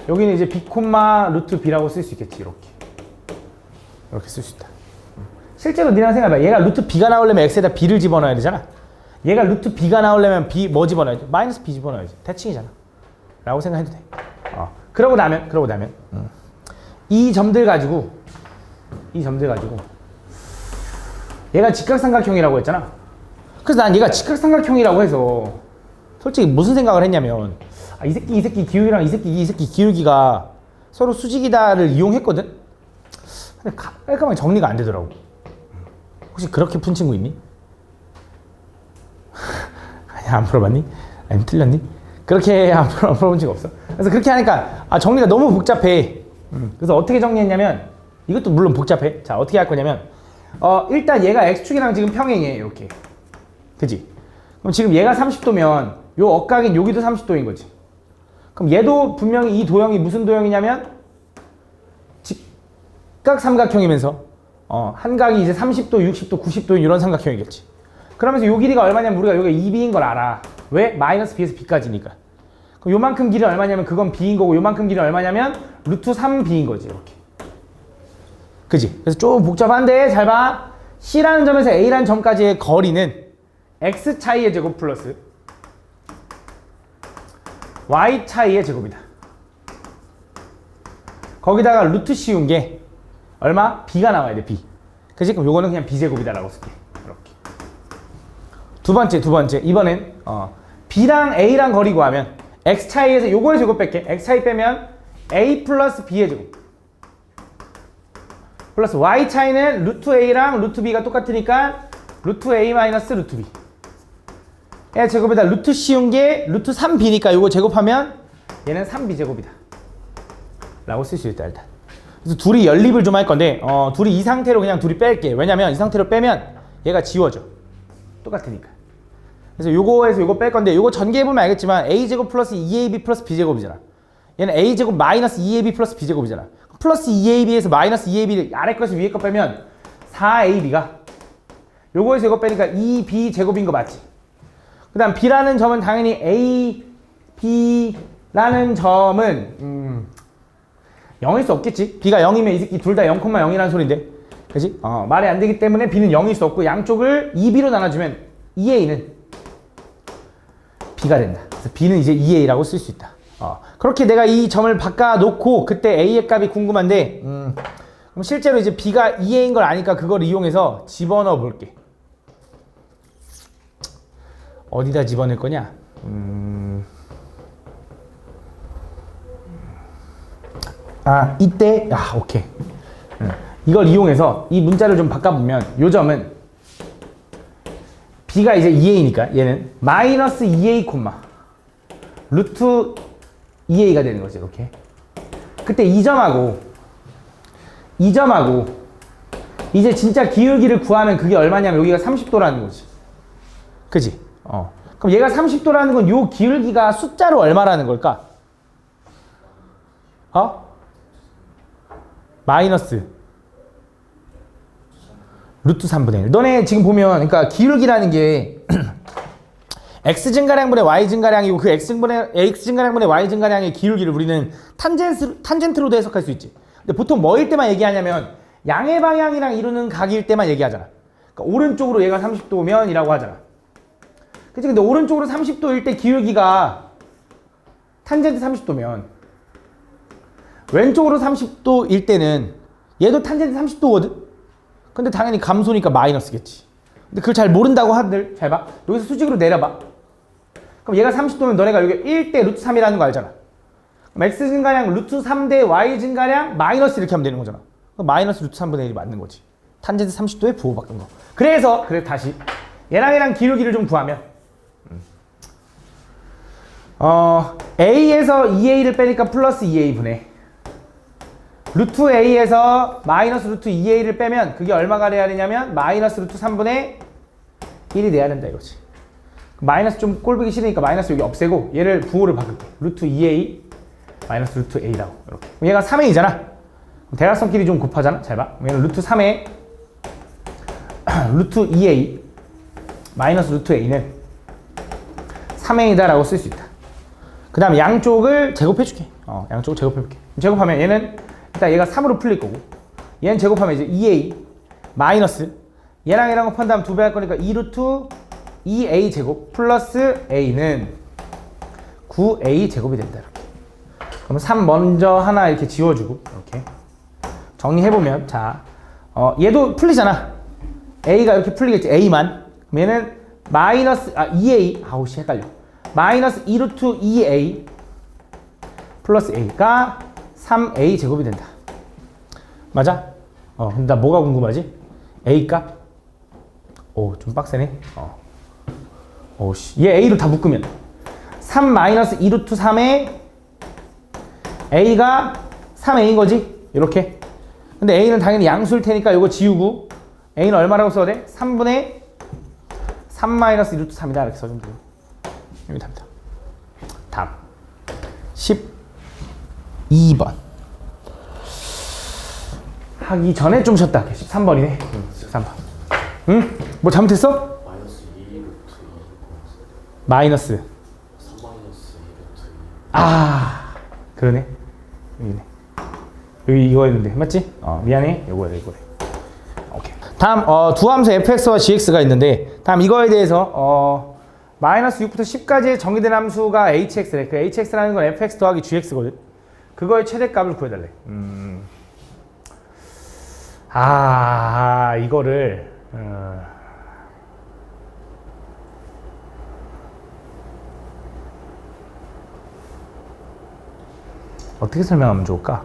여기는 이제 b, 루트 b라고 쓸 수 있겠지. 이렇게 쓸 수 있다. 실제로 니랑 생각해봐. 얘가 루트 b가 나오려면 x에다 b를 집어넣어야 되잖아. 얘가 루트 b가 나오려면 b 뭐 집어넣어야지? 마이너스 b 집어넣어야지. 대칭이잖아. 라고 생각해도 돼. 그러고 나면 이 점들 가지고 얘가 직각삼각형이라고 했잖아. 그래서 난 얘가 직각삼각형이라고 해서 솔직히 무슨 생각을 했냐면 이 새끼 기울기랑 이 새끼 기울기가 서로 수직이다를 이용했거든? 근데 깔끔하게 정리가 안 되더라고. 혹시 그렇게 푼 친구 있니? 아니, 안 풀어봤니? 아니, 틀렸니? 그렇게 안 풀어본 친구 없어. 그래서 그렇게 하니까 정리가 너무 복잡해. 그래서 어떻게 정리했냐면 이것도 물론 복잡해. 자, 어떻게 할 거냐면 일단 얘가 x축이랑 지금 평행해. 이렇게. 그치? 그럼 지금 얘가 30도면 요 억각인 여기도 30도인 거지. 그럼 얘도 분명히 이 도형이 무슨 도형이냐면 직각삼각형이면서 한 각이 이제 30도, 60도, 90도인 이런 삼각형이겠지. 그러면서 요 길이가 얼마냐면 우리가 여기가 2b인 걸 알아. 왜? 마이너스 b에서 b까지니까. 그럼 요만큼 길이 얼마냐면 그건 b인 거고 요만큼 길이 얼마냐면 루트 3b인 거지. 이렇게. 그지? 그래서 좀 복잡한데 잘 봐. C라는 점에서 A라는 점까지의 거리는 X 차이의 제곱 플러스 Y 차이의 제곱이다. 거기다가 루트 씌운 게 얼마? B가 나와야 돼, B. 그치? 그럼 요거는 그냥 B제곱이다라고 쓸게. 이렇게. 두 번째. 이번엔, B랑 A랑 거리 구하면 X 차이에서 요거의 제곱 뺄게. X 차이 빼면 A 플러스 B의 제곱. 플러스 Y 차이는 루트 A랑 루트 B가 똑같으니까 루트 A 마이너스 루트 B. 의 제곱에다 루트 씌운 게 루트 3B니까 요거 제곱하면 얘는 3B 제곱이다. 라고 쓸 수 있다, 일단. 그래서 둘이 연립을 좀 할 건데, 둘이 이 상태로 그냥 둘이 뺄게. 왜냐면 이 상태로 빼면 얘가 지워져. 똑같으니까. 그래서 요거에서 요거 뺄 건데, 요거 전개해보면 알겠지만 A제곱 플러스 2AB 플러스 B제곱이잖아. 얘는 A제곱 마이너스 2AB 플러스 B제곱이잖아. 플러스 2AB에서 마이너스 2AB를 아래 것을 위에 거 빼면 4AB가 요거에서 이거 빼니까 2B 제곱인 거 맞지? 그 다음 B라는 점은 당연히 A, B라는 점은 0일 수 없겠지? B가 0이면 이 새끼 둘 다 0,0이라는 소린데, 그치? 말이 안 되기 때문에 B는 0일 수 없고 양쪽을 2B로 나눠주면 2A는 B가 된다. 그래서 B는 이제 2A라고 쓸 수 있다. 그렇게 내가 이 점을 바꿔놓고 그때 A의 값이 궁금한데, 그럼 실제로 이제 B가 2A인 걸 아니까 그걸 이용해서 집어넣어 볼게. 어디다 집어넣을 거냐? 이때, 오케이. 이걸 이용해서 이 문자를 좀 바꿔보면 요 점은 B가 이제 2A니까 얘는 마이너스 2A 콤마 루트 2A가 되는 거지, 이렇게. 그때 이 점하고 이제 진짜 기울기를 구하면 그게 얼마냐면 여기가 30도라는 거지. 그지? 그럼 얘가 30도라는 건 요 기울기가 숫자로 얼마라는 걸까? 마이너스 루트 3분의 1. 너네 지금 보면, 그러니까 기울기라는 게 x 증가량분의 y 증가량이고 그 x 증가량분의 y 증가량의 기울기를 우리는 탄젠트로도 해석할 수 있지. 근데 보통 뭐일 때만 얘기하냐면 양의 방향이랑 이루는 각일 때만 얘기하잖아. 그러니까 오른쪽으로 얘가 30도면 이라고 하잖아. 그치? 근데 오른쪽으로 30도일 때 기울기가 탄젠트 30도면 왼쪽으로 30도일 때는 얘도 탄젠트 30도거든? 근데 당연히 감소니까 마이너스겠지. 근데 그걸 잘 모른다고 하들 잘 봐. 여기서 수직으로 내려봐. 그럼 얘가 30도면 너네가 여기 1대 루트 3이라는 거 알잖아. 그럼 x 증가량 루트 3대 y 증가량 마이너스 이렇게 하면 되는 거잖아. 그럼 마이너스 루트 3분의 1이 맞는 거지. 탄젠트 30도에 부호 바꾼 거. 그래서 다시 얘랑 기울기를 좀 구하면 A에서 2A를 빼니까 플러스 2A분의 루트 A에서 마이너스 루트 2A를 빼면 그게 얼마가 돼야 되냐면 마이너스 루트 3분의 1이 돼야 된다 이거지. 마이너스 좀 꼴보기 싫으니까 마이너스 여기 없애고 얘를 부호를 바꿀게. 루트 2A 마이너스 루트 A라고 이렇게. 얘가 3A잖아. 대각선끼리 좀 곱하잖아. 잘 봐. 얘는 루트 3에 루트 2A 마이너스 루트 A는 3A다 라고 쓸 수 있다. 그 다음 양쪽을 제곱해줄게. 양쪽을 제곱해볼게. 제곱하면 얘는 일단 얘가 3으로 풀릴 거고 얘는 제곱하면 이제 2A 마이너스 얘랑 곱한 다음 2배 할 거니까 2루트 2A 제곱 플러스 A는 9A 제곱이 된다. 이렇게. 그럼 3 먼저 하나 이렇게 지워주고 이렇게 정리해보면 자 얘도 풀리잖아. A가 이렇게 풀리겠지. A만. 그럼 얘는 마이너스 2A 아우씨 헷갈려. 마이너스 2루트 2A 플러스 A가 3A 제곱이 된다. 맞아? 근데 나 뭐가 궁금하지? A 값? 좀 빡세네. 씨. 얘 A로 다 묶으면 3 마이너스 2루트 3에 A가 3A인 거지? 이렇게. 근데 A는 당연히 양수일 테니까 이거 지우고 A는 얼마라고 써야 돼? 3분의 3 마이너스 2루트 3이다 이렇게 써주면 돼요. 여기 답니다. 다음 12번 하기 전에 좀 쉬었다. 13번이네. 13번. 응? 뭐 잘못했어? 마이너스 2루트 2 마이너스 3 마이너스 2루트 2 아, 그러네. 여기네. 여기 이거였는데 맞지? 미안해. 요거야. 오케이. 다음 두 함수 fx와 gx가 있는데 다음 이거에 대해서 마이너스 6부터 10까지 정의된 함수가 hx래. 그 hx라는 건 fx 더하기 gx거든. 그거의 최대값을 구해달래. 이거를 어떻게 설명하면 좋을까?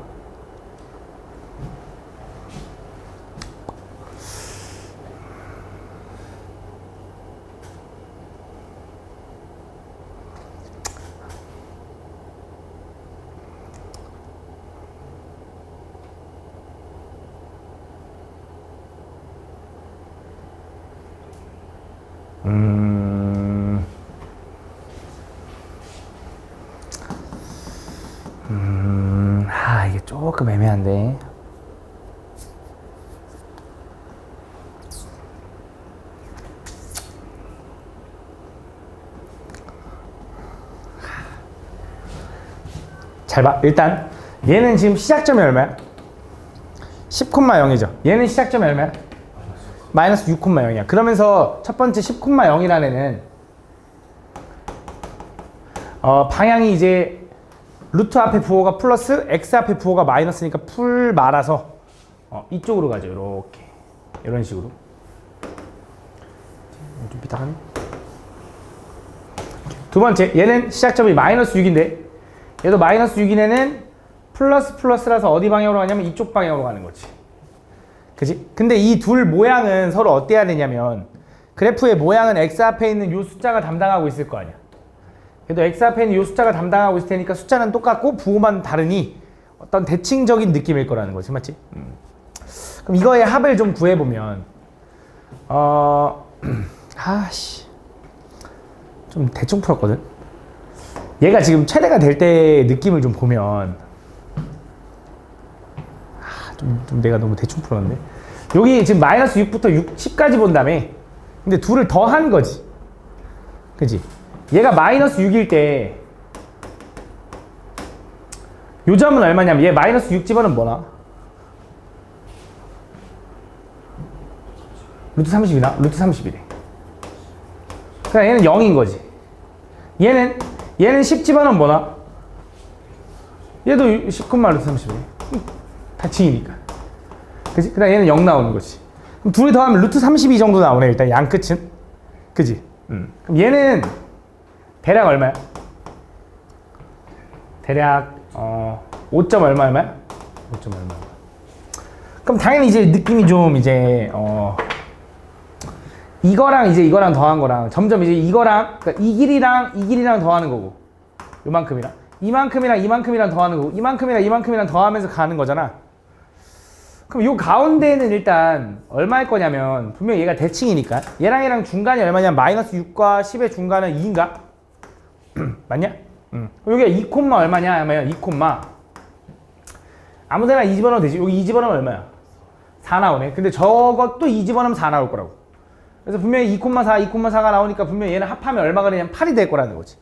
이게 조금 애매한데. 잘 봐. 일단 얘는 지금 시작점이 얼마야? 10,0이죠. 얘는 시작점이 얼마야? 마이너스 6,0이야. 그러면서 첫 번째 10,0이라는 애는 방향이 이제 루트 앞에 부호가 플러스 x 앞에 부호가 마이너스니까 풀 말아서 이쪽으로 가죠. 이렇게 이런 식으로. 좀 비슷하네. 두 번째 얘는 시작점이 마이너스 6인데 얘도 마이너스 6인 애는 플러스 플러스라서 어디 방향으로 가냐면 이쪽 방향으로 가는 거지. 그지? 근데 이 둘 모양은 서로 어때야 되냐면 그래프의 모양은 x 앞에 있는 요 숫자가 담당하고 있을 거 아니야. 그래도 x 앞에 있는 요 숫자가 담당하고 있을 테니까 숫자는 똑같고 부호만 다르니 어떤 대칭적인 느낌일 거라는 거지. 맞지? 그럼 이거의 합을 좀 구해보면 좀 대충 풀었거든? 얘가 지금 최대가 될 때 느낌을 좀 보면 좀 내가 너무 대충 풀었는데 여기 지금 마이너스 6부터 10까지 본 다음에 근데 둘을 더한 거지. 그지? 얘가 마이너스 6일 때 요 점은 얼마냐면 얘 마이너스 6 집어는 뭐나? 루트 30이나? 루트 30이래. 그러니까 얘는 0인 거지. 얘는 10 집어는 뭐나? 얘도 10, 루트 30이래. 다 칭이니까. 그치? 그 다음 얘는 0 나오는 거지. 그럼 둘이 더하면 루트 32 정도 나오네. 일단 양 끝은. 그지? 그럼 얘는 대략 얼마야? 대략 5점 얼마야? 5점 얼마? 그럼 당연히 이제 느낌이 좀 이제 이거랑 더한 거랑 점점 이제 이거랑 그러니까 이 길이랑 더하는 거고 요만큼이랑 이만큼이랑 더하는 거고 이만큼이랑 더하면서 가는 거잖아. 그럼 요 가운데는 일단 얼마일 거냐면 분명히 얘가 대칭이니까 얘랑 중간이 얼마냐면 마이너스 6과 10의 중간은 2인가? 맞냐? 여기가 2, 얼마냐 하면 2, 아무데나 2 집어넣으면 되지. 여기 2 집어넣으면 얼마야? 4 나오네. 근데 저것도 2 집어넣으면 4 나올 거라고. 그래서 분명히 2,4가 나오니까 분명히 얘는 합하면 얼마가 되냐면 8이 될 거라는 거지.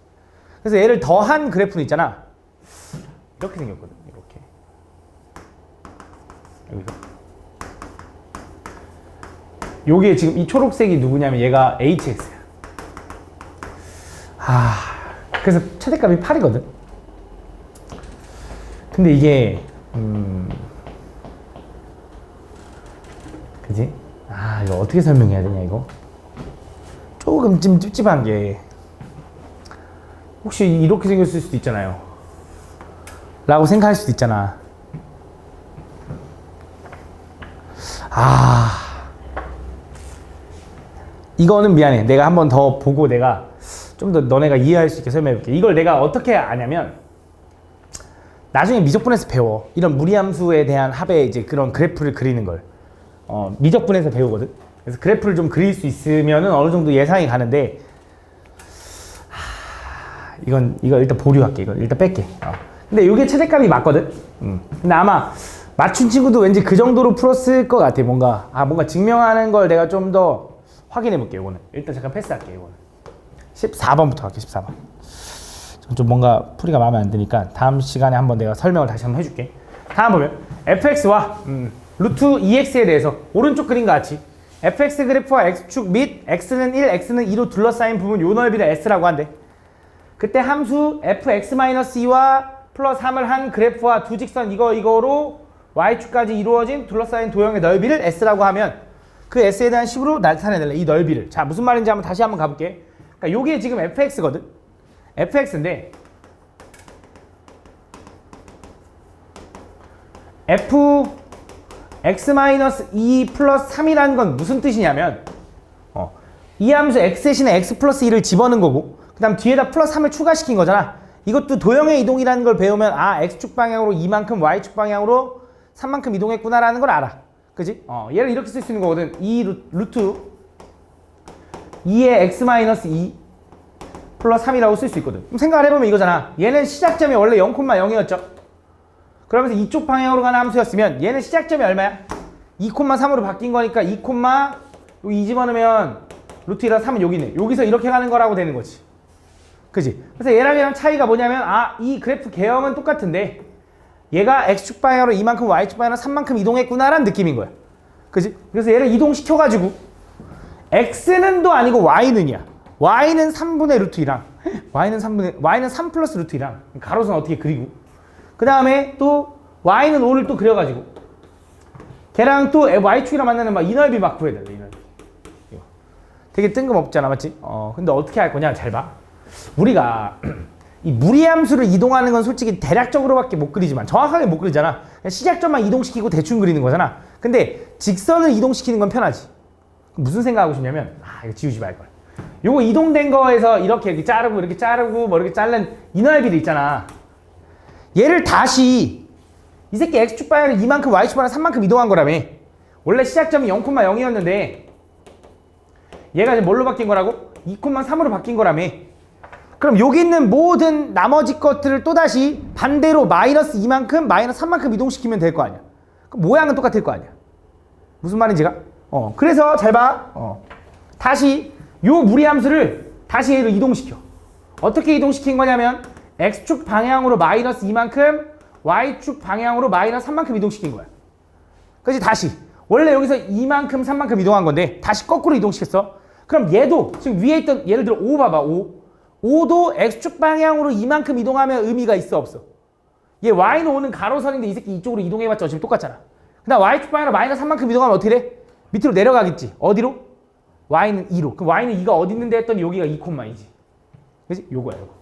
그래서 얘를 더한 그래프는 있잖아. 이렇게 생겼거든. 이렇게. 여기서. 요게 지금 이 초록색이 누구냐면 얘가 hx야. 그래서 최대값이 8이거든. 근데 이게 그지? 이거 어떻게 설명해야 되냐 이거? 조금 좀 찝찝한 게 혹시 이렇게 생겼을 수도 있잖아요. 라고 생각할 수도 있잖아. 이거는 미안해. 내가 한 번 더 보고 내가 좀 더 너네가 이해할 수 있게 설명해 볼게. 이걸 내가 어떻게 아냐면 나중에 미적분에서 배워. 이런 무리함수에 대한 합의 이제 그런 그래프를 그리는 걸 미적분에서 배우거든. 그래서 그래프를 좀 그릴 수 있으면은 어느 정도 예상이 가는데 이거 일단 보류할게. 이거 일단 뺄게. 근데 이게 최대값이 맞거든. 근데 아마 맞춘 친구도 왠지 그 정도로 풀었을 것 같아. 뭔가 증명하는 걸 내가 좀 더 확인해 볼게. 이거는 일단 잠깐 패스할게. 이거는 14번부터 할게. 14번. 좀 뭔가 풀이가 마음에 안 드니까 다음 시간에 한번 내가 설명을 다시 한번 해줄게. 다음 보면 fx와 루트 2x에 대해서 오른쪽 그림과 같이 fx 그래프와 x축 및 x는 1, x는 2로 둘러싸인 부분 요 넓이를 s라고 한대. 그때 함수 fx-2와 플러스 3을 한 그래프와 두 직선 이거로 y축까지 이루어진 둘러싸인 도형의 넓이를 s라고 하면 그 s에 대한 식으로 나타내달래, 이 넓이를. 자, 무슨 말인지 다시 한번 가볼게. 그러니까 요게 지금 fx거든. fx인데 fx-2 플러스 3이라는 건 무슨 뜻이냐면 이 함수 x 대신에 x 플러스 2를 집어넣은 거고 그 다음 뒤에다 플러스 3을 추가시킨 거잖아. 이것도 도형의 이동이라는 걸 배우면 아, x축 방향으로 2만큼 y축 방향으로 3만큼 이동했구나라는 걸 알아. 그지? 얘를 이렇게 쓸 수 있는 거거든. 2 루트 2의 x-2 플러스 3이라고 쓸 수 있거든. 그럼 생각을 해보면 이거잖아. 얘는 시작점이 원래 0,0이었죠. 그러면서 이쪽 방향으로 가는 함수였으면 얘는 시작점이 얼마야? 2,3으로 바뀐 거니까 2, 여기 2 집어넣으면 루트 1랑 3은 여기 있네. 여기서 이렇게 가는 거라고 되는 거지. 그지? 그래서 얘랑 차이가 뭐냐면 아, 이 그래프 개형은 똑같은데 얘가 x축 방향으로 이만큼 y축 방향으로 3만큼 이동했구나라는 느낌인 거야. 그지? 그래서 얘를 이동시켜가지고 x는도 아니고 y는이야. y는 3분의 루트 2랑 y는 3 플러스 루트 2랑 가로선 어떻게 그리고 그 다음에 또 y는 5를 또 그려가지고 걔랑 또 y축이랑 만나는 막 이 넓이 막 구해달래. 이 넓이. 되게 뜬금없잖아, 맞지? 근데 어떻게 할 거냐, 잘 봐. 우리가 이 무리함수를 이동하는 건 솔직히 대략적으로밖에 못 그리지만 정확하게 못 그리잖아. 그냥 시작점만 이동시키고 대충 그리는 거잖아. 근데 직선을 이동시키는 건 편하지. 무슨 생각하고 싶냐면 이거 지우지 말걸. 요거 이동된 거에서 이렇게 자르고 이렇게 자르고 뭐 이렇게 자른 이 넓이도 있잖아. 얘를 다시 이 새끼 x축 방향을 이만큼 y축 방향을 3만큼 이동한 거라며. 원래 시작점이 0,0이었는데 얘가 이제 뭘로 바뀐 거라고? 2,3으로 바뀐 거라며. 그럼 여기 있는 모든 나머지 것들을 또다시 반대로 마이너스 2만큼, 마이너스 3만큼 이동시키면 될 거 아니야. 그럼 모양은 똑같을 거 아니야. 무슨 말인지가? 그래서 잘 봐. 다시 요 무리함수를 다시 얘를 이동시켜. 어떻게 이동시킨 거냐면 x축 방향으로 마이너스 2만큼, y축 방향으로 마이너스 3만큼 이동시킨 거야. 그렇지? 다시. 원래 여기서 2만큼, 3만큼 이동한 건데 다시 거꾸로 이동시켰어. 그럼 얘도 지금 위에 있던 예를 들어 5 봐봐. 5도 x축 방향으로 이만큼 이동하면 의미가 있어 없어? 얘 y는 5는 가로선인데 이 새끼 이쪽으로 이동해봤자 어차피 똑같잖아. 그 다음 y축 방향으로 마이너스 3만큼 이동하면 어떻게 돼? 밑으로 내려가겠지. 어디로? y는 2로. 그럼 y는 2가 어디 있는데 했더니 여기가 2,2지. 그치? 요거야 요거.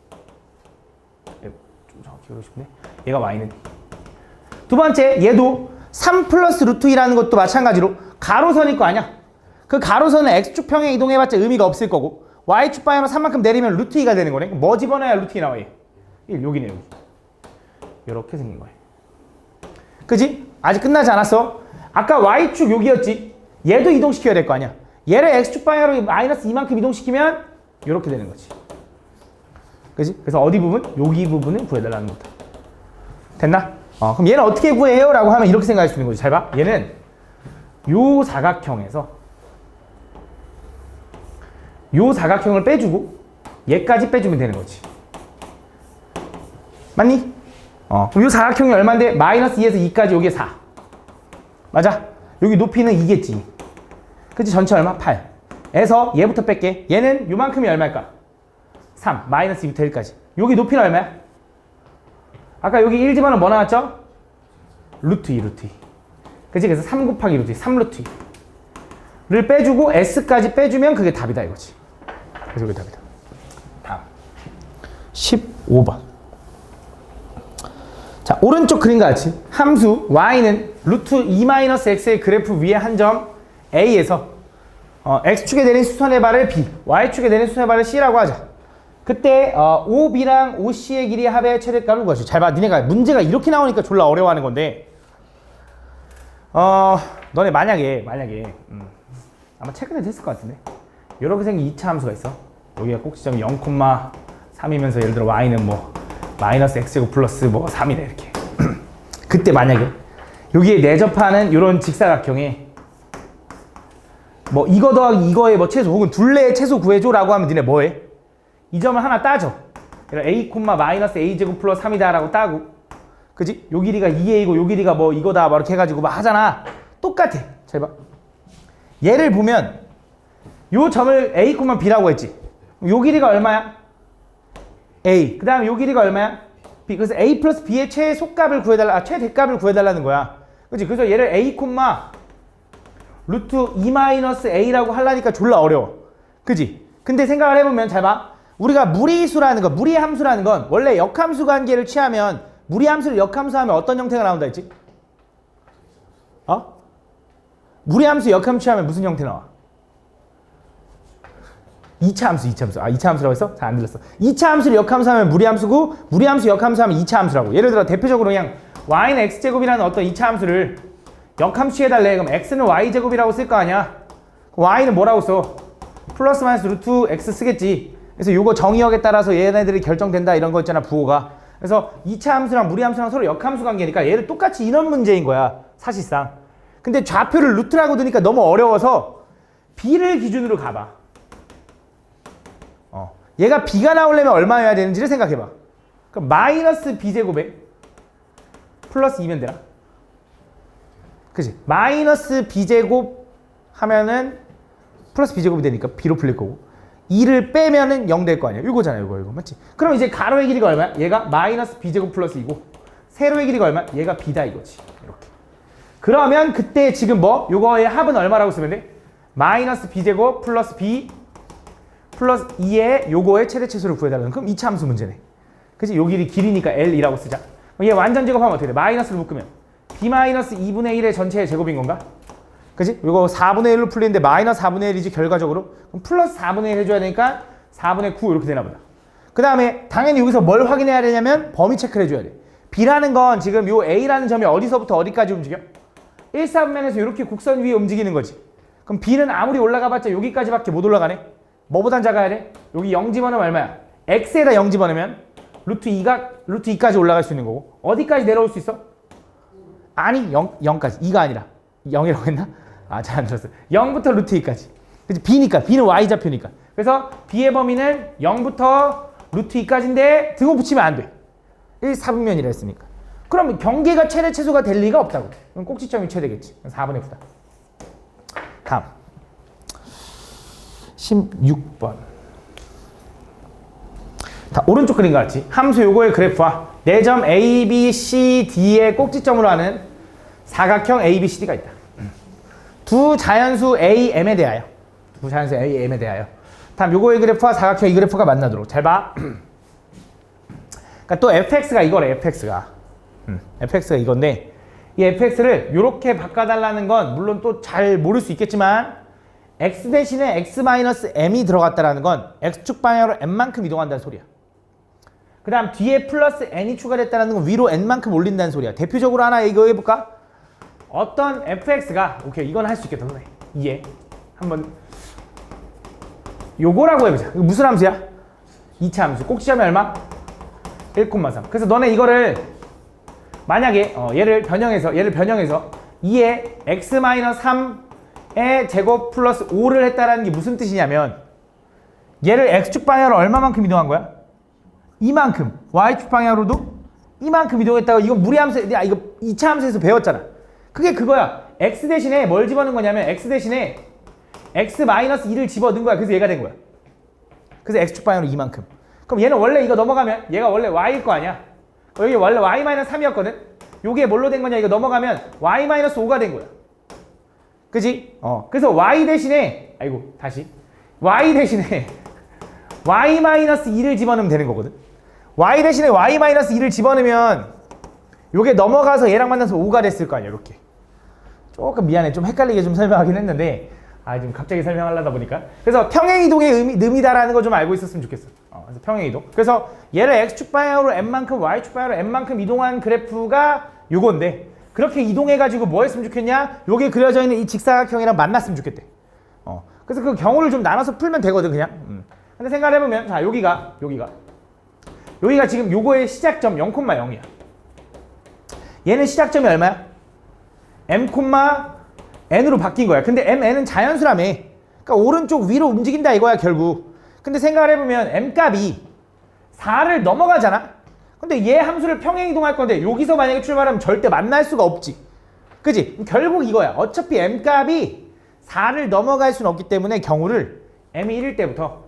좀 정확히 그리고 싶네. 얘가 y는 2. 두 번째 얘도 3 플러스 루트 2라는 것도 마찬가지로 가로선일 거 아니야? 그 가로선은 x축 평에 이동해봤자 의미가 없을 거고 y축 방향으로 3만큼 내리면 루트 2가 되는 거네. 뭐 집어넣어야 루트 2 나와 얘? 1, 여기네 여기. 이렇게 생긴 거야. 그지? 아직 끝나지 않았어. 아까 y축 여기였지. 얘도 이동시켜야 될 거 아니야. 얘를 x축 방향으로 마이너스 2만큼 이동시키면 이렇게 되는 거지. 그지? 그래서 어디 부분? 여기 부분을 구해달라는 거다. 됐나? 그럼 얘는 어떻게 구해요? 라고 하면 이렇게 생각할 수 있는 거지. 잘 봐. 얘는 요 사각형에서 요 사각형을 빼주고 얘까지 빼주면 되는 거지. 맞니? 그럼 요 사각형이 얼마인데? 마이너스 2에서 2까지 여기에 4. 맞아? 여기 높이는 2겠지. 그치? 전체 얼마? 8. 에서 얘부터 뺄게. 얘는 요만큼이 얼마일까? 3. 마이너스 2부터 1까지. 여기 높이는 얼마야? 아까 여기 1 집어넣으면 뭐 나왔죠? 루트 2, 루트 2. 그치? 그래서 3 곱하기 루트 2, 3 루트 2를 빼주고 s까지 빼주면 그게 답이다 이거지. 그래서 그게 답이다. 다음 15번. 자, 오른쪽 그림과 같이 함수 y는 루트 2-x의 그래프 위에 한 점 a에서 x축에 내린 수선의 발을 b, y축에 내린 수선의 발을 c라고 하자. 그때 OB랑 OC의 길이 합의 최대값을 구하시오. 잘 봐. 니네가 문제가 이렇게 나오니까 졸라 어려워하는 건데 너네 만약에 아마 최근에 됐을 것 같은데 이렇게 생긴 2차 함수가 있어. 여기가 꼭 지점이 0,3이면서 예를 들어 y는 뭐 마이너스 x제곱 플러스 뭐 3이래 이렇게. 그때 만약에 여기에 내접하는 이런 직사각형에 뭐 이거 더하기 이거의 뭐 최소 혹은 둘레의 최소 구해줘 라고 하면 니네 뭐해? 이 점을 하나 따져. a, 마이너스 a 제곱 플러스 3이다 라고 따고, 그지? 요 길이가 2a고 요 길이가 뭐 이거다 막 이렇게 해가지고 막 하잖아. 똑같아. 잘 봐. 얘를 보면 요 점을 a, b라고 했지. 요 길이가 얼마야? a. 그 다음에 요 길이가 얼마야? b. 그래서 a 플러스 b의 최소값을 구해달라, 최대값을 구해달라는 거야. 그치? 그래서 얘를 a, 루트 2 마이너스 a라고 하려니까 졸라 어려워. 그지? 근데 생각을 해보면 잘 봐. 우리가 무리수라는 거, 무리함수라는 건 원래 역함수 관계를 취하면, 무리함수를 역함수하면 어떤 형태가 나온다 했지? 무리함수 역함수 취하면 무슨 형태 나와? 2차 함수. 2차 함수라고 했어? 잘 안 들렸어. 2차 함수를 역함수하면 무리함수고, 무리함수 역함수하면 2차 함수라고. 예를 들어 대표적으로 그냥 y는 x제곱이라는 어떤 2차 함수를 역함수 취해달래. 그럼 x는 y제곱이라고 쓸 거 아니야? y는 뭐라고 써? 플러스 마이너스 루트 x 쓰겠지. 그래서 요거 정의역에 따라서 얘네들이 결정된다 이런 거 있잖아, 부호가. 그래서 2차 함수랑 무리함수랑 서로 역함수 관계니까 얘를 똑같이 인원 문제인 거야, 사실상. 근데 좌표를 루트라고 두니까 너무 어려워서 b를 기준으로 가봐. 얘가 b가 나오려면 얼마여야 되는지를 생각해봐. 그럼 마이너스 b제곱에 플러스 2면 되나? 그치? 마이너스 b제곱 하면은 플러스 b제곱이 되니까 b로 풀릴 거고, 2를 빼면은 0 될 거 아니야. 이거잖아, 이거 맞지? 그럼 이제 가로의 길이가 얼마야? 얘가 마이너스 b제곱 플러스 2고, 세로의 길이가 얼마야? 얘가 b다 이거지. 이렇게. 그러면 그때 지금 뭐? 요거의 합은 얼마라고 쓰면 돼? 마이너스 b제곱 플러스 b 플러스 2의 요거의 최대치수를 구해달라는. 그럼 2차 함수 문제네. 그치? 요 길이 길이니까 L이라고 쓰자. 얘 완전 제곱하면 어떻게 돼? 마이너스를 묶으면 b 마이너스 2분의 1의 전체의 제곱인 건가? 그치? 이거 4분의 1로 풀리는데 마이너스 4분의 1이지 결과적으로. 그럼 플러스 4분의 1 해줘야 되니까 4분의 9 이렇게 되나 보다. 그 다음에 당연히 여기서 뭘 확인해야 되냐면 범위 체크를 해줘야 돼. b라는 건 지금 요 a라는 점이 어디서부터 어디까지 움직여? 1, 4분면에서 이렇게 곡선 위에 움직이는 거지. 그럼 b는 아무리 올라가봤자 여기까지밖에 못 올라가네. 뭐보단 작아야 돼? 여기 0 집어넣으면 얼마야? x에다 0 집어넣으면 루트 2까지 올라갈 수 있는 거고, 어디까지 내려올 수 있어? 아니 0까지. 2가 아니라 0이라고 했나? 잘 안 들었어. 0부터 루트 2까지. 그치? b니까. b는 y좌표니까. 그래서 b의 범위는 0부터 루트 2까지인데 등호 붙이면 안 돼. 1, 4분면이라 했으니까. 그럼 경계가 최대 최소가 될 리가 없다고. 그럼 꼭지점이 최대겠지. 4분의 9다. 다음 16번. 자, 오른쪽 그림과 같이 함수 요거의 그래프와 4점 A, B, C, D의 꼭지점으로 하는 사각형 A, B, C, D가 있다. 두 자연수 A, M에 대하여. 다음 요거의 그래프와 사각형 이 그래프가 만나도록. 잘 봐. 그러니까 또 fx가 이거래. fx가 이건데, 이 fx를 요렇게 바꿔달라는 건 물론 또 잘 모를 수 있겠지만, x 대신에 x-m이 들어갔다라는 건 x축 방향으로 n만큼 이동한다는 소리야. 그 다음 뒤에 플러스 n이 추가됐다는 건 위로 n만큼 올린다는 소리야. 대표적으로 하나 이거 해볼까? 어떤 fx가, 오케이, 이건 할 수 있겠다. 이해. 한번 요거라고 해보자. 이거 무슨 함수야? 2차 함수. 꼭지점이 얼마? 1,3. 그래서 너네 이거를 만약에 얘를 변형해서 2의 x-3의 제곱 플러스 5를 했다라는 게 무슨 뜻이냐면, 얘를 x축 방향으로 얼마만큼 이동한 거야? 이만큼. y축 방향으로도 이만큼 이동했다고. 이건 무리함수, 이거 2차 함수에서 배웠잖아. 그게 그거야. x 대신에 뭘 집어넣은 거냐면, x 대신에 x-2를 집어넣은 거야. 그래서 얘가 된 거야. 그래서 x축 방향으로 이만큼. 그럼 얘는 원래 이거 넘어가면 얘가 원래 y일 거 아니야. 여기 원래 y-3이었거든. 요게 뭘로 된 거냐? 이거 넘어가면 y-5가 된 거야. 그지? 그래서 y 대신에 y 대신에 y-2를 집어넣으면 되는 거거든. y 대신에 y-2를 집어넣으면 요게 넘어가서 얘랑 만나서 5가 됐을 거 아니야. 이렇게. 조금 미안해. 좀 헷갈리게 좀 설명하긴 했는데, 지금 갑자기 설명하려다 보니까. 그래서 평행이동의 의미다라는 거 좀 알고 있었으면 좋겠어. 그래서 평행이동. 그래서 얘를 x축 방향으로 n만큼, y축 방향으로 n만큼 이동한 그래프가 요건데, 그렇게 이동해가지고 뭐 했으면 좋겠냐? 요게 그려져 있는 이 직사각형이랑 만났으면 좋겠대. 그래서 그 경우를 좀 나눠서 풀면 되거든, 그냥. 근데 생각해보면, 자, 여기가 지금 요거의 시작점 0,0이야. 얘는 시작점이 얼마야? m,n으로 바뀐 거야. 근데 mn은 자연수라며. 그러니까 오른쪽 위로 움직인다 이거야, 결국. 근데 생각을 해보면 m 값이 4를 넘어가잖아. 근데 얘 함수를 평행 이동할 건데 여기서 만약에 출발하면 절대 만날 수가 없지. 그지? 결국 이거야. 어차피 m값이 4를 넘어갈 수는 없기 때문에 경우를 m이 1일 때부터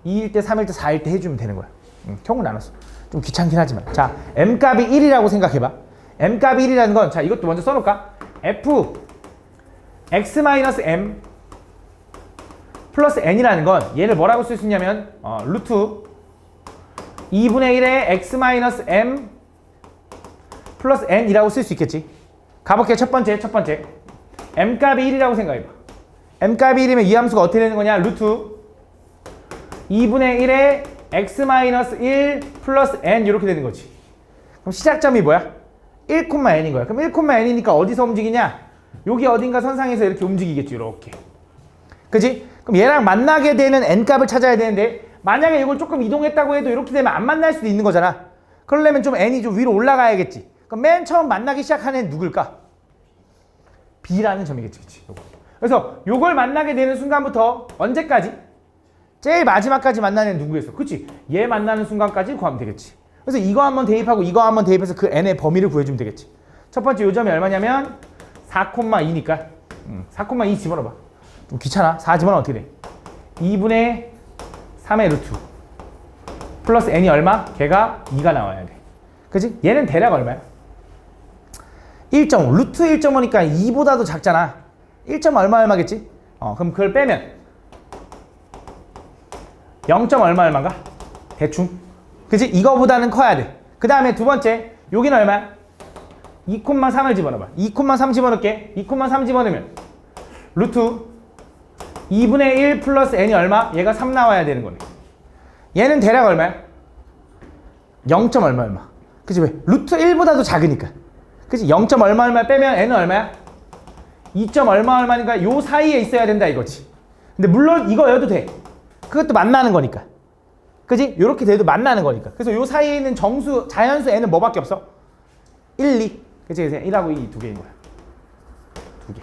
2일 때, 3일 때, 4일 때 해주면 되는 거야. 경우 나눴어. 좀 귀찮긴 하지만. 자, m값이 1이라고 생각해봐. m값이 1이라는 건, 자, 이것도 먼저 써놓을까? f x-m 플러스 n이라는 건 얘를 뭐라고 쓸 수 있냐면 루트 2분의 1의 x-m 플러스 n이라고 쓸 수 있겠지. 가볼게. 첫 번째 m값이 1이라고 생각해봐. m값이 1이면 이 함수가 어떻게 되는 거냐? 루트 2분의 1의 x-1 플러스 n 이렇게 되는 거지. 그럼 시작점이 뭐야? 1,n인 거야. 그럼 1,n이니까 어디서 움직이냐? 여기 어딘가 선상에서 이렇게 움직이겠지. 이렇게. 그지? 그럼 얘랑 만나게 되는 n값을 찾아야 되는데 만약에 이걸 조금 이동했다고 해도 이렇게 되면 안 만날 수도 있는 거잖아. 그러려면 좀 n이 좀 위로 올라가야겠지. 그럼 맨 처음 만나기 시작하는 애는 누굴까? b라는 점이겠지. 그치? 그래서 요걸 만나게 되는 순간부터 언제까지? 제일 마지막까지 만나는 애는 누구겠어? 그치? 얘 만나는 순간까지 구하면 되겠지. 그래서 이거 한번 대입하고 이거 한번 대입해서 그 n의 범위를 구해주면 되겠지. 첫 번째 요점이 얼마냐면 4,2니까 4,2 집어넣어봐. 좀 귀찮아. 4 집어넣으면 어떻게 돼? 2분의 3의 루트 플러스 n이 얼마? 걔가 2가 나와야 돼. 그치? 얘는 대략 얼마야? 1.5. 루트 1.5니까 2보다도 작잖아. 1. 얼마겠지? 그럼 그걸 빼면 0. 얼마인가? 대충. 그치? 이거보다는 커야 돼. 그 다음에 두 번째 여기는 얼마야? 2,3을 집어넣어봐. 2,3 집어넣을게. 2,3 집어넣으면 루트 2분의 1 플러스 n이 얼마? 얘가 3 나와야 되는 거네. 얘는 대략 얼마야? 0. 얼마. 그치? 왜? 루트 1보다도 작으니까. 그치? 0. 얼마 빼면 n은 얼마야? 2. 얼마니까 요 사이에 있어야 된다 이거지. 근데 물론 이거여도 돼. 그것도 만나는 거니까. 그치? 요렇게 돼도 만나는 거니까. 그래서 요 사이에 있는 정수, 자연수 n은 뭐밖에 없어? 1, 2. 그치? 그래서 1하고 2 두 개인 거야. 두 개.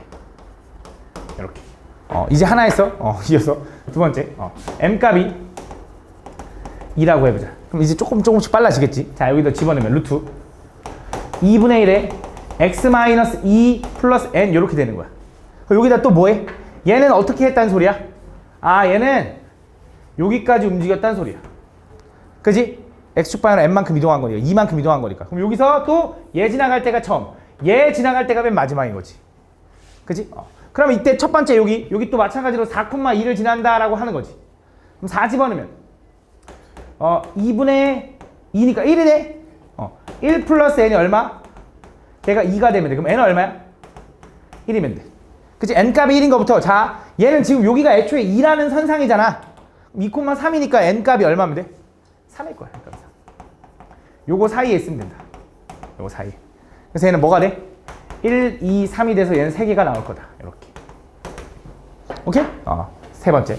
이렇게. 이제 하나 했어. 이어서 두 번째. m값이 2라고 해보자. 그럼 이제 조금씩 빨라지겠지. 자, 여기다 집어넣으면 루트 2분의 1에 x-2 플러스 n 이렇게 되는 거야. 여기다 또 뭐해? 얘는 어떻게 했다는 소리야? 얘는 여기까지 움직였다는 소리야. 그지? x축 방향으로 n만큼 이동한 거니까 2만큼 이동한 거니까. 그럼 여기서 또 얘 지나갈 때가 처음, 얘 지나갈 때가 맨 마지막인 거지. 그지? 그럼 이때 첫 번째 여기 또 마찬가지로 4,2를 지난다라고 하는 거지. 그럼 4 집어넣으면 2분의 2니까 1이네. 1 플러스 n이 얼마? 걔가 2가 되면 돼. 그럼 n은 얼마야? 1이면 돼. 그치? n값이 1인 것부터. 자, 얘는 지금 여기가 애초에 2라는 선상이잖아. 2,3이니까 n값이 얼마면 돼? 3일 거야. n값이 3. 요거 사이에 있으면 된다. 요거 사이에. 그래서 얘는 뭐가 돼? 1, 2, 3이 돼서 얘는 3개가 나올 거다. 이렇게. 오케이? 세 번째.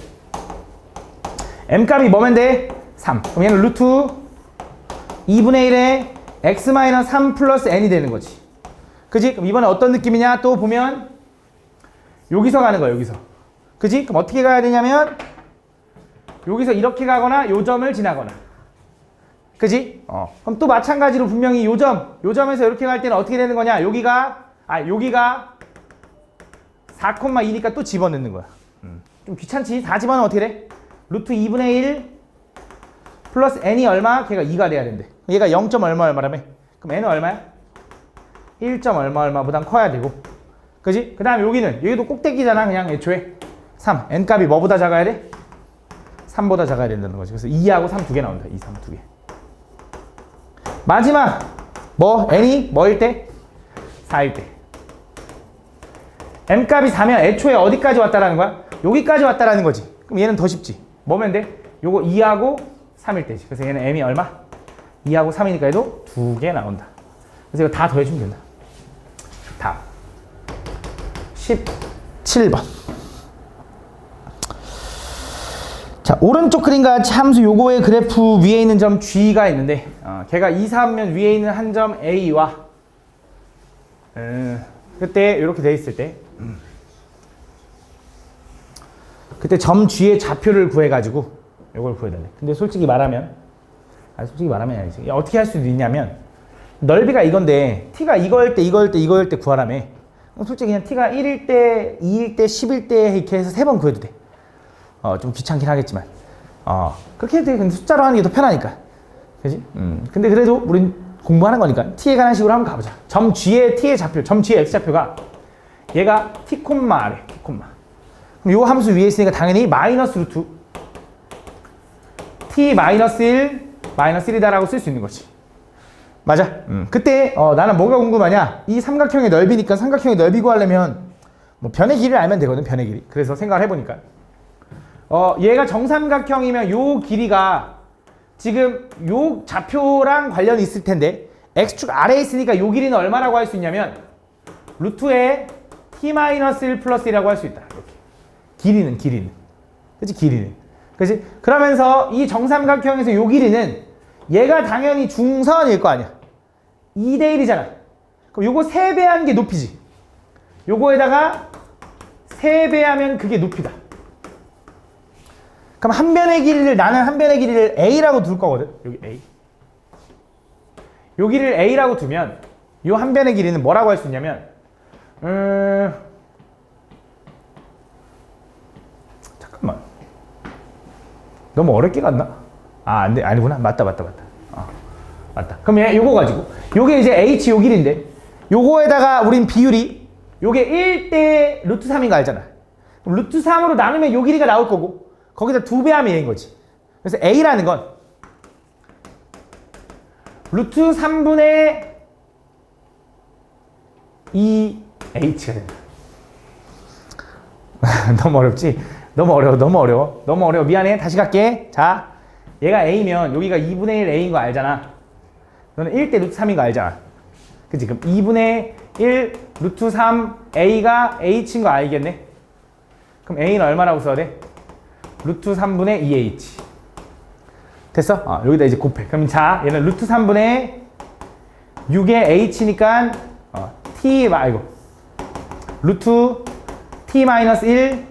m값이 뭐면 돼? 3. 그럼 얘는 루트 2분의 1에 x-3 플러스 n이 되는 거지. 그지? 그럼 이번에 어떤 느낌이냐? 또 보면 여기서 가는 거야. 여기서. 그지? 그럼 어떻게 가야 되냐면 여기서 이렇게 가거나 요 점을 지나거나. 그지? 그럼 또 마찬가지로 분명히 요 점에서 이렇게 갈 때는 어떻게 되는 거냐? 여기가 4,2니까 또 집어넣는 거야. 좀 귀찮지? 4 집어넣으면 어떻게 돼? 루트 2분의 1 플러스 n이 얼마? 걔가 2가 돼야 된대. 얘가 0. 얼마라며? 그럼 n은 얼마야? 1. 얼마보단 커야 되고. 그지? 그 다음에 여기도 꼭대기잖아. 그냥 애초에 3. n값이 뭐보다 작아야 돼? 3보다 작아야 된다는 거지. 그래서 2하고 3 두 개 나온다. 2, 3 두 개. 마지막 n이 뭐일 때? 4일 때. m값이 4면 애초에 어디까지 왔다라는 거야? 여기까지 왔다라는 거지. 그럼 얘는 더 쉽지. 뭐면 돼? 요거 2하고 3일 때지. 그래서 얘는 m이 얼마? 2하고 3이니까 얘도 두 개 나온다. 그래서 이거 다 더해주면 된다. 답 17번. 자, 오른쪽 그림과 같이 함수 요거의 그래프 위에 있는 점 G가 있는데 걔가 2, 3면 위에 있는 한 점 A와 그때 이렇게 돼 있을 때 그때 점 G의 좌표를 구해가지고 이걸 구해달래. 근데 솔직히 말하면 솔직히 말하면 이제 어떻게 할 수도 있냐면 넓이가 이건데 t가 이거일 때 이거일 때 구하라며. 솔직히 그냥 t가 1일 때 2일 때 10일 때 이렇게 해서 3번 구해도 돼. 좀 귀찮긴 하겠지만 그렇게 해도 돼. 근데 숫자로 하는 게 더 편하니까. 그지? 근데 그래도 우린 공부하는 거니까 t에 관한 식으로 한번 가보자. 점 g의 t의 좌표, 점 g의 x 좌표가 얘가 t 콤마래. t 콤마. 그럼 요 함수 위에 있으니까 당연히 마이너스 루트 t 마이너스 1 마이너스 1이다라고 쓸 수 있는 거지. 맞아. 그때 나는 뭐가 궁금하냐? 이 삼각형의 넓이니까 삼각형의 넓이 구하려면 뭐 변의 길이를 알면 되거든. 변의 길이. 그래서 생각을 해보니까 얘가 정삼각형이면 요 길이가 지금 요 좌표랑 관련이 있을 텐데 x축 아래에 있으니까 요 길이는 얼마라고 할 수 있냐면 루트에 t-1 플러스 1이라고 할 수 있다. 이렇게. 길이는. 그치? 길이는. 그치? 그러면서 이 정삼각형에서 요 길이는 얘가 당연히 중선일 거 아니야. 2대 1이잖아. 그럼 요거 3배하는 게 높이지. 요거에다가 3배하면 그게 높이다. 그럼 나는 한 변의 길이를 a라고 둘 거거든. 여기 a. 요 길이를 a라고 두면 요 한 변의 길이는 뭐라고 할 수 있냐면 잠깐만. 너무 어렵게 갔나? 안 돼. 아니구나. 맞다. 맞다. 그럼 얘 요거 가지고 요게 이제 h 요 길인데 요거에다가 우린 비율이 요게 1대 루트 3인 거 알잖아. 그럼 루트 3으로 나누면 요 길이가 나올 거고 거기다 2배하면 얘인 거지. 그래서 a라는 건 루트 3분의 2h가 된다. 너무 어렵지? 너무 어려워. 미안해. 다시 갈게. 자, 얘가 a면 여기가 2분의 1 a인 거 알잖아. 너는 1대 루트 3인 거 알잖아. 그치? 그럼 2분의 1 루트 3 a가 h인 거 알겠네? 그럼 a는 얼마라고 써야 돼? 루트 3분의 2h. 됐어? 여기다 이제 곱해. 그럼 자, 얘는 루트 3분의 6의 h니까 루트 t-1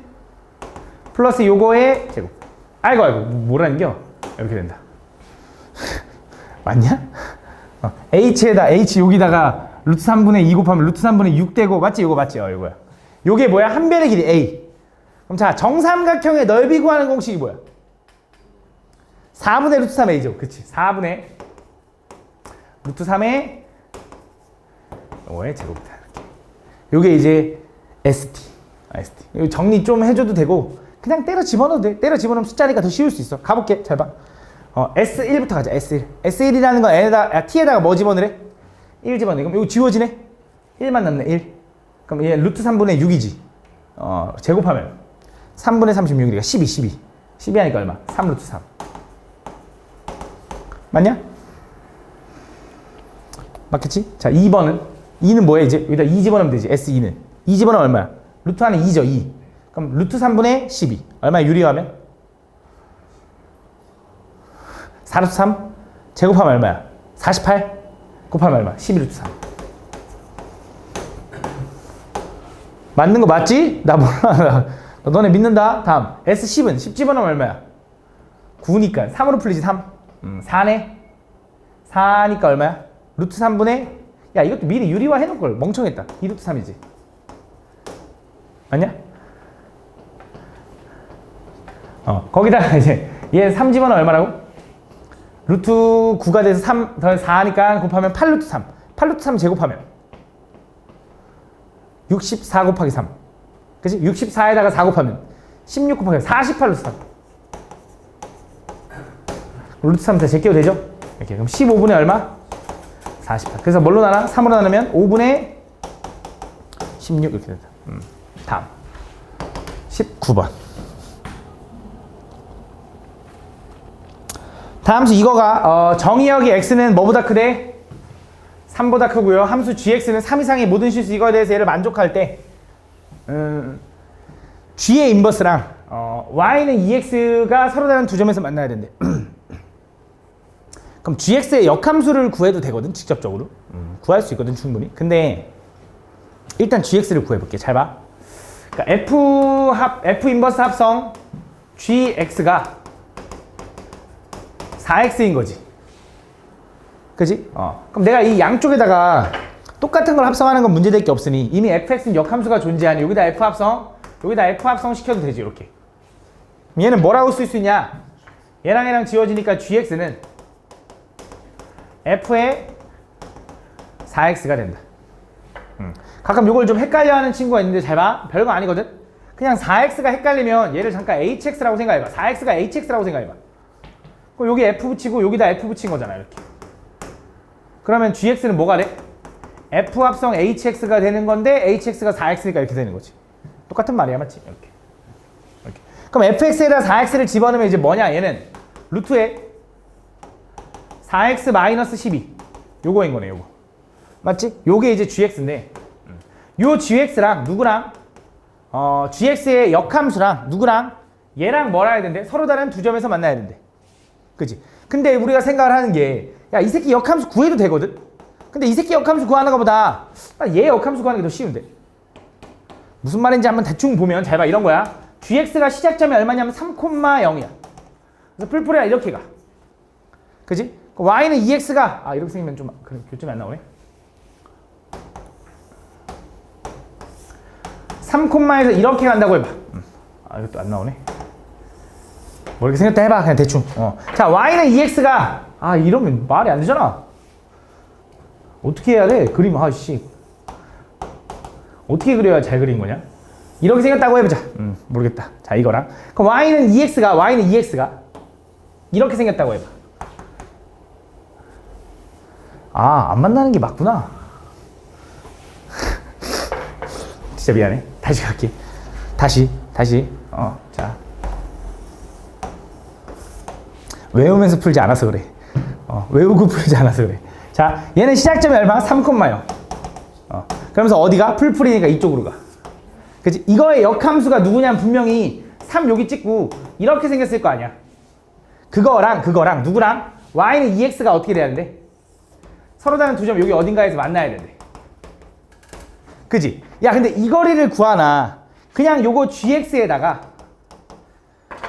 플러스 요거의 제곱. 아이고 뭐라는겨? 이렇게 된다. 맞냐? h에다 h 여기다가 루트 3분의 2 곱하면 루트 3분의 6 되고 맞지? 이거 맞지? 이거야. 요게 뭐야? 한 변의 길이 a. 그럼 자, 정삼각형의 넓이 구하는 공식이 뭐야? 4분의 루트 3a죠. 그치? 4분의 루트 3의 요거의 제곱이다. 요게 이제 ST. 이거 정리 좀 해줘도 되고 그냥 때려 집어넣어도 돼. 때려 집어넣으면 숫자니까 더 쉬울 수 있어. 가볼게. 잘 봐. S1부터 가자. S1. S1이라는 건 t에다가 뭐 집어넣으래? 1 집어넣으래. 그럼 이거 지워지네? 1만 남네. 1. 그럼 얘 루트 3분의 6이지. 제곱하면 3분의 36이니까 12 하니까 얼마? 3 루트 3. 맞냐? 맞겠지? 자, 2번은 2는 뭐야 이제? 여기다 2 집어넣으면 되지. S2는 2 집어넣으면 얼마야? 루트 안에 2죠. 2. 그럼 루트 3분의 12 얼마야? 유리하면? 4 루트 3 제곱하면 얼마야? 48 곱하면 얼마야? 12 루트 3. 맞는 거 맞지? 나 몰라. 너네 믿는다. 다음 S10은 10 집어넣으면 얼마야? 9니까 3으로 풀리지. 3 4네. 4니까 얼마야? 루트 3분의 야 이것도 미리 유리화 해놓을걸. 멍청했다. 2 루트 3이지. 맞냐? 거기다가 이제 얘 3 집어넣으면 얼마라고? 루트 9가 돼서 3 더 4니까 곱하면 8 루트 3. 8 루트 3 제곱하면 64 곱하기 3. 그치? 64에다가 4 곱하면 16 곱하기 48 루트 3. 루트 3 다 제껴도 되죠? 이렇게. 그럼 15분의 얼마? 48. 그래서 뭘로 나눠? 3으로 나누면 5분의 16 이렇게 된다. 다음 19번. 다음 수 이거가 정의역이 x는 뭐보다 크대? 3보다 크고요. 함수 gx는 3 이상의 모든 실수 이거에 대해서 얘를 만족할 때 g의 인버스랑 y는 2x가 서로 다른 두 점에서 만나야 된대. 그럼 gx의 역함수를 구해도 되거든. 직접적으로 구할 수 있거든 충분히. 근데 일단 gx를 구해볼게. 잘 봐. 그러니까 f 인버스 합성 gx가 4x인 거지. 그지? 그럼 내가 이 양쪽에다가 똑같은 걸 합성하는 건 문제될 게 없으니 이미 fx는 역함수가 존재하니 여기다 f 합성 시켜도 되지. 이렇게. 얘는 뭐라고 쓸 수 있냐? 얘랑 지워지니까 gx는 f의 4x가 된다. 가끔 이걸 좀 헷갈려하는 친구가 있는데 잘 봐. 별거 아니거든. 그냥 4x가 헷갈리면 얘를 잠깐 hx라고 생각해봐. 4x가 hx라고 생각해봐. 그럼 여기 f 붙이고 여기다 f 붙인 거잖아. 이렇게. 그러면 gx는 뭐가 돼? f 합성 hx가 되는 건데 hx가 4x니까 이렇게 되는 거지. 똑같은 말이야, 맞지? 이렇게. 그럼 fx에다 4x를 집어넣으면 이제 뭐냐? 얘는 루트에 4x-12 요거인 거네. 요거 맞지? 요게 이제 gx인데 요 gx랑 누구랑 gx의 역함수랑 누구랑 얘랑 뭐라 해야 된대? 서로 다른 두 점에서 만나야 된대. 그치? 근데 우리가 생각을 하는 게 야, 이 새끼 역함수 구해도 되거든? 근데 이 새끼 역함수 구하는 것보다 얘 역함수 구하는 게 더 쉬운데. 무슨 말인지 한번 대충 보면 잘 봐. 이런 거야. gx가 시작점이 얼마냐면 3,0이야. 그래서 풀풀이야 이렇게 가. 그지? y는 2x가 이렇게 생기면 좀 교점이 안 나오네. 3,에서 이렇게 간다고 해봐. 이것도 안 나오네. 뭐 이렇게 생겼다 해봐. 그냥 대충. 자, y는 2x가 이러면 말이 안 되잖아. 어떻게 해야 돼? 그림 씨. 어떻게 그려야 잘 그린 거냐? 이렇게 생겼다고 해보자. 모르겠다. 자, 이거랑. 그럼 y는 2x가 이렇게 생겼다고 해봐. 안 만나는 게 맞구나. 진짜 미안해. 다시 갈게. 다시. 자. 외우면서 풀지 않아서 그래. 외우고 풀지 않아서 그래. 자, 얘는 시작점이 얼마? 3,0. 그러면서 어디가? 풀풀이니까 이쪽으로 가. 그치? 이거의 역함수가 누구냐면 분명히 3 여기 찍고 이렇게 생겼을 거 아니야. 그거랑 누구랑? y는 2x가 어떻게 돼야 되는데? 서로 다른 두 점 여기 어딘가에서 만나야 되는데. 그지? 야, 근데 이 거리를 구하나 그냥 요거 gx에다가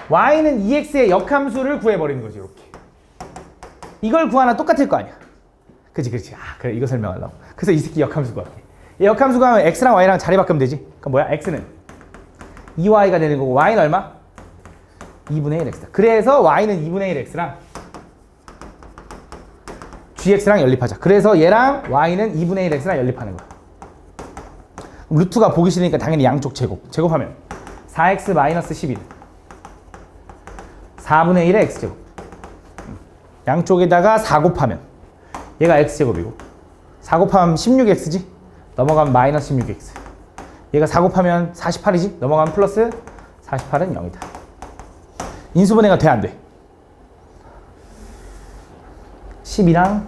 y는 2x의 역함수를 구해버리는 거지. 이렇게. 이걸 구하나 똑같을 거 아니야. 그치. 그래, 이거 설명하려고. 그래서 이 새끼 역함수 구할게. 이 역함수 구하면 x랑 y랑 자리 바꾸면 되지. 그럼 뭐야? x는 2y가 되는 거고 y는 얼마? 2분의 1x. 그래서 y는 2분의 1x랑 gx랑 연립하자. 그래서 얘랑 y는 2분의 1x랑 연립하는 거야. 루트가 보기 싫으니까 당연히 양쪽 제곱하면 4x-12 4분의 1의 x제곱. 양쪽에다가 4 곱하면 얘가 x제곱이고 4 곱하면 16x지? 넘어가면 마이너스 16x. 얘가 4 곱하면 48이지? 넘어가면 플러스 48은 0이다. 인수분해가 돼, 안 돼? 10이랑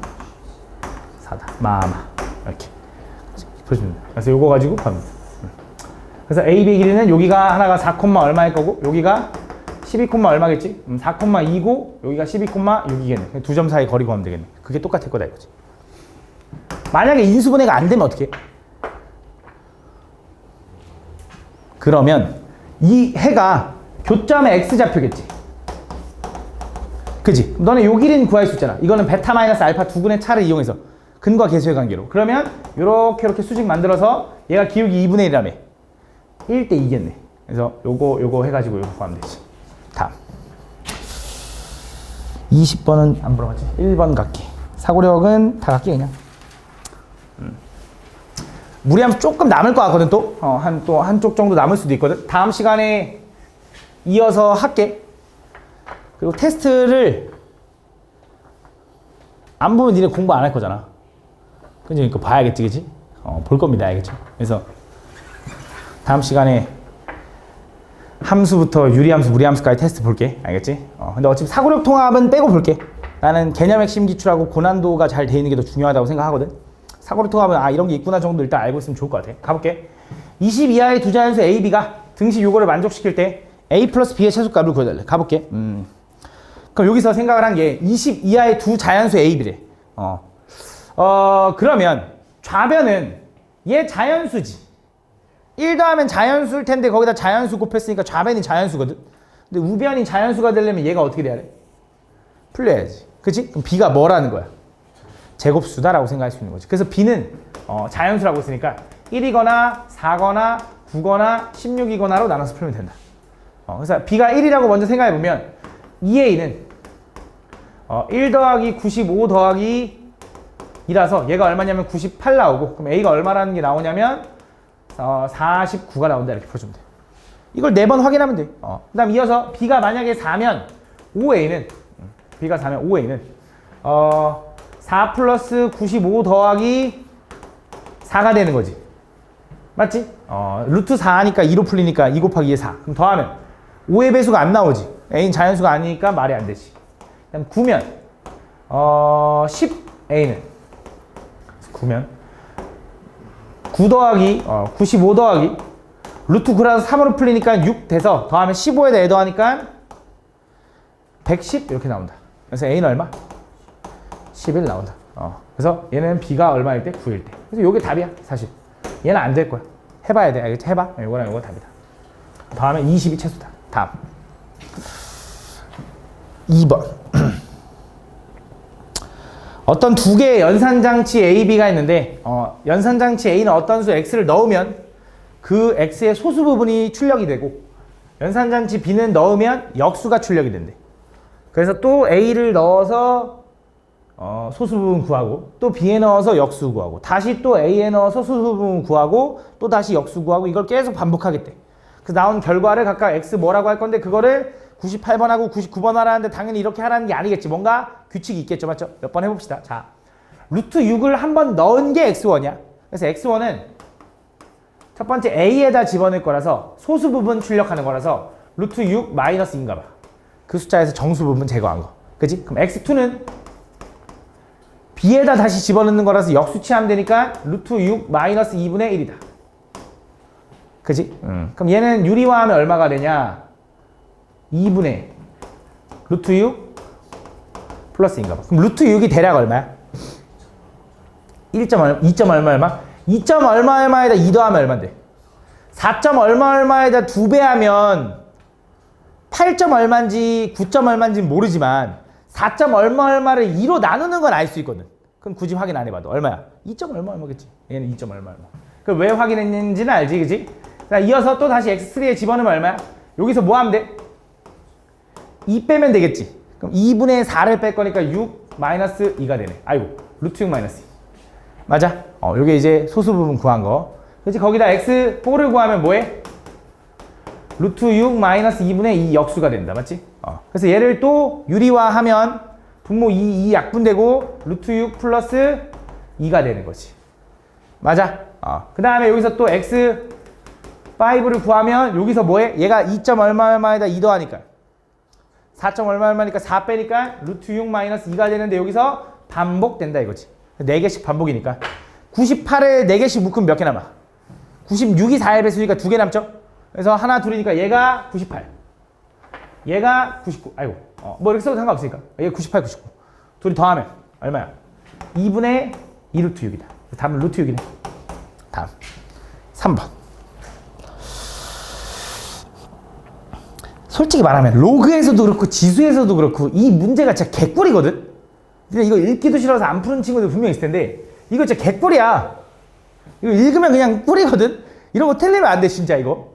4다. 이렇게. 그래서 요거 가지고 봅니다. 그래서 AB 길이는 여기가 하나가 4, 얼마일 거고 여기가 12, 얼마겠지? 4,2고 여기가 12,6이겠네. 두 점 사이 거리 구하면 되겠네. 그게 똑같을 거다 이거지. 만약에 인수분해가 안 되면 어떻게 해? 그러면 이 해가 교점의 x좌표겠지. 그지? 너네 요 길이는 구할 수 있잖아. 이거는 베타 마이너스 알파 두 근의 차를 이용해서 근과 계수의 관계로. 그러면 이렇게 수직 만들어서 얘가 기울기 2분의 1이라며. 1대 2겠네. 그래서 요거 해가지고 요거 구하면 되지. 다음. 20번은 안 물어봤지? 1번 갈게. 사고력은 다 갈게 그냥. 무리하면 조금 남을 것 같거든 또. 한쪽 정도 남을 수도 있거든. 다음 시간에 이어서 할게. 그리고 테스트를 안 보면 니네 공부 안 할 거잖아. 그러니까 봐야겠지, 그치? 볼 겁니다, 알겠죠? 그래서 다음 시간에 함수부터 유리함수, 무리함수까지 테스트 볼게, 알겠지? 근데 어차피 사고력 통합은 빼고 볼게. 나는 개념 핵심 기출하고 고난도가 잘 돼 있는 게 더 중요하다고 생각하거든. 사고력 통합은 이런 게 있구나 정도 일단 알고 있으면 좋을 것 같아. 가볼게. 20 이하의 두 자연수 A, B가 등식 요거를 만족시킬 때 A 플러스 B의 최소값을 구해달래. 가볼게. 그럼 여기서 생각을 한 게 20 이하의 두 자연수 A, B래. 그러면 좌변은 얘 자연수지. 1 더하면 자연수일 텐데 거기다 자연수 곱했으니까 좌변이 자연수거든. 근데 우변이 자연수가 되려면 얘가 어떻게 돼야 돼? 풀려야지. 그치? 그럼 B가 뭐라는 거야? 제곱수다라고 생각할 수 있는 거지. 그래서 B는 자연수라고 했으니까 1이거나 4거나 9거나 16이거나로 나눠서 풀면 된다. 그래서 B가 1이라고 먼저 생각해보면 2A는 1 더하기 95 더하기 2라서 얘가 얼마냐면 98 나오고, 그럼 A가 얼마라는 게 나오냐면 49가 나온다. 이렇게 풀어주면 돼. 이걸 4번 확인하면 돼. 그 다음 이어서 B가 만약에 4면 5A는 B가 4면 5A는 4 플러스 95 더하기 4가 되는 거지. 맞지? 루트 4니까 2로 풀리니까 2 곱하기 2에 4. 그럼 더하면 5의 배수가 안 나오지. A는 자연수가 아니니까 말이 안 되지. 그 다음 9면 10A는 9면 9 더하기 95 더하기 루트 9라서 3으로 풀리니까 6 돼서 더하면 15에다 애 더하니까 110 이렇게 나온다. 그래서 A는 얼마? 11 나온다. 그래서 얘는 B가 얼마일 때? 9일 때. 그래서 요게 답이야 사실. 얘는 안 될 거야. 해봐야 돼. 알겠지? 해봐. 요거랑 요거 답이다. 다음에 20이 최소다. 다음 2번 어떤 두 개의 연산장치 A, B가 있는데 연산장치 A는 어떤 수 X를 넣으면 그 X의 소수 부분이 출력이 되고 연산장치 B는 넣으면 역수가 출력이 된대. 그래서 또 A를 넣어서 소수 부분 구하고 또 B에 넣어서 역수 구하고 다시 또 A에 넣어서 소수 부분 구하고 또 다시 역수 구하고 이걸 계속 반복하겠대. 그래서 나온 결과를 각각 X 뭐라고 할 건데 그거를 98번하고 99번 하라는데 당연히 이렇게 하라는 게 아니겠지. 뭔가 규칙이 있겠죠. 맞죠? 몇 번 해봅시다. 자, 루트 6을 한 번 넣은 게 X1이야. 그래서 X1은 첫 번째 A에다 집어넣을 거라서 소수 부분 출력하는 거라서 루트 6 마이너스 2인가 봐. 그 숫자에서 정수 부분 제거한 거. 그치? 그럼 X2는 B에다 다시 집어넣는 거라서 역수치하면 되니까 루트 6 마이너스 2분의 1이다. 그치? 그럼 얘는 유리화하면 얼마가 되냐? 2분의 루트 6 플러스 2인가 봐. 그럼 루트 6이 대략 얼마야? 2. 얼마? 2. 얼마에다 2 더하면 얼마인데? 4. 얼마에다 2배 하면 8. 얼마인지 9. 얼마인지는 모르지만 4. 얼마를 2로 나누는 건 알 수 있거든. 그럼 굳이 확인 안 해봐도 얼마야? 2. 얼마겠지. 얘는 2. 얼마. 그럼 왜 확인했는지는 알지, 그지? 자, 이어서 또 다시 X3에 집어넣으면 얼마야? 여기서 뭐 하면 돼? 2 빼면 되겠지. 그럼 2분의 4를 뺄 거니까 6 마이너스 2가 되네. 아이고, 루트 6 마이너스 2. 맞아? 요게 이제 소수 부분 구한 거. 그렇지? 거기다 X4를 구하면 뭐해? 루트 6 마이너스 2분의 2 역수가 된다. 맞지? 그래서 얘를 또 유리화하면 분모 2 약분되고 루트 6 플러스 2가 되는 거지. 맞아? 그 다음에 여기서 또 X5를 구하면 여기서 뭐해? 얘가 2. 얼마에다 2 더하니까 4. 얼마니까 4 빼니까 루트 6 마이너스 2가 되는데 여기서 반복된다 이거지. 4개씩 반복이니까 98에 4개씩 묶으면 몇 개 남아? 96이 4의 배수니까 2개 남죠? 그래서 하나 둘이니까 얘가 98 얘가 99 아이고 뭐 이렇게 써도 상관없으니까 얘가 98, 99 둘이 더하면 얼마야? 2분의 2 루트 6이다. 답은 루트 6이네. 다음 3번 솔직히 말하면 로그에서도 그렇고 지수에서도 그렇고 이 문제가 진짜 개꿀이거든? 근데 이거 읽기도 싫어서 안 푸는 친구들 분명히 있을 텐데 이거 진짜 개꿀이야. 이거 읽으면 그냥 꿀이거든? 이런 거 틀리면 안 돼 진짜 이거.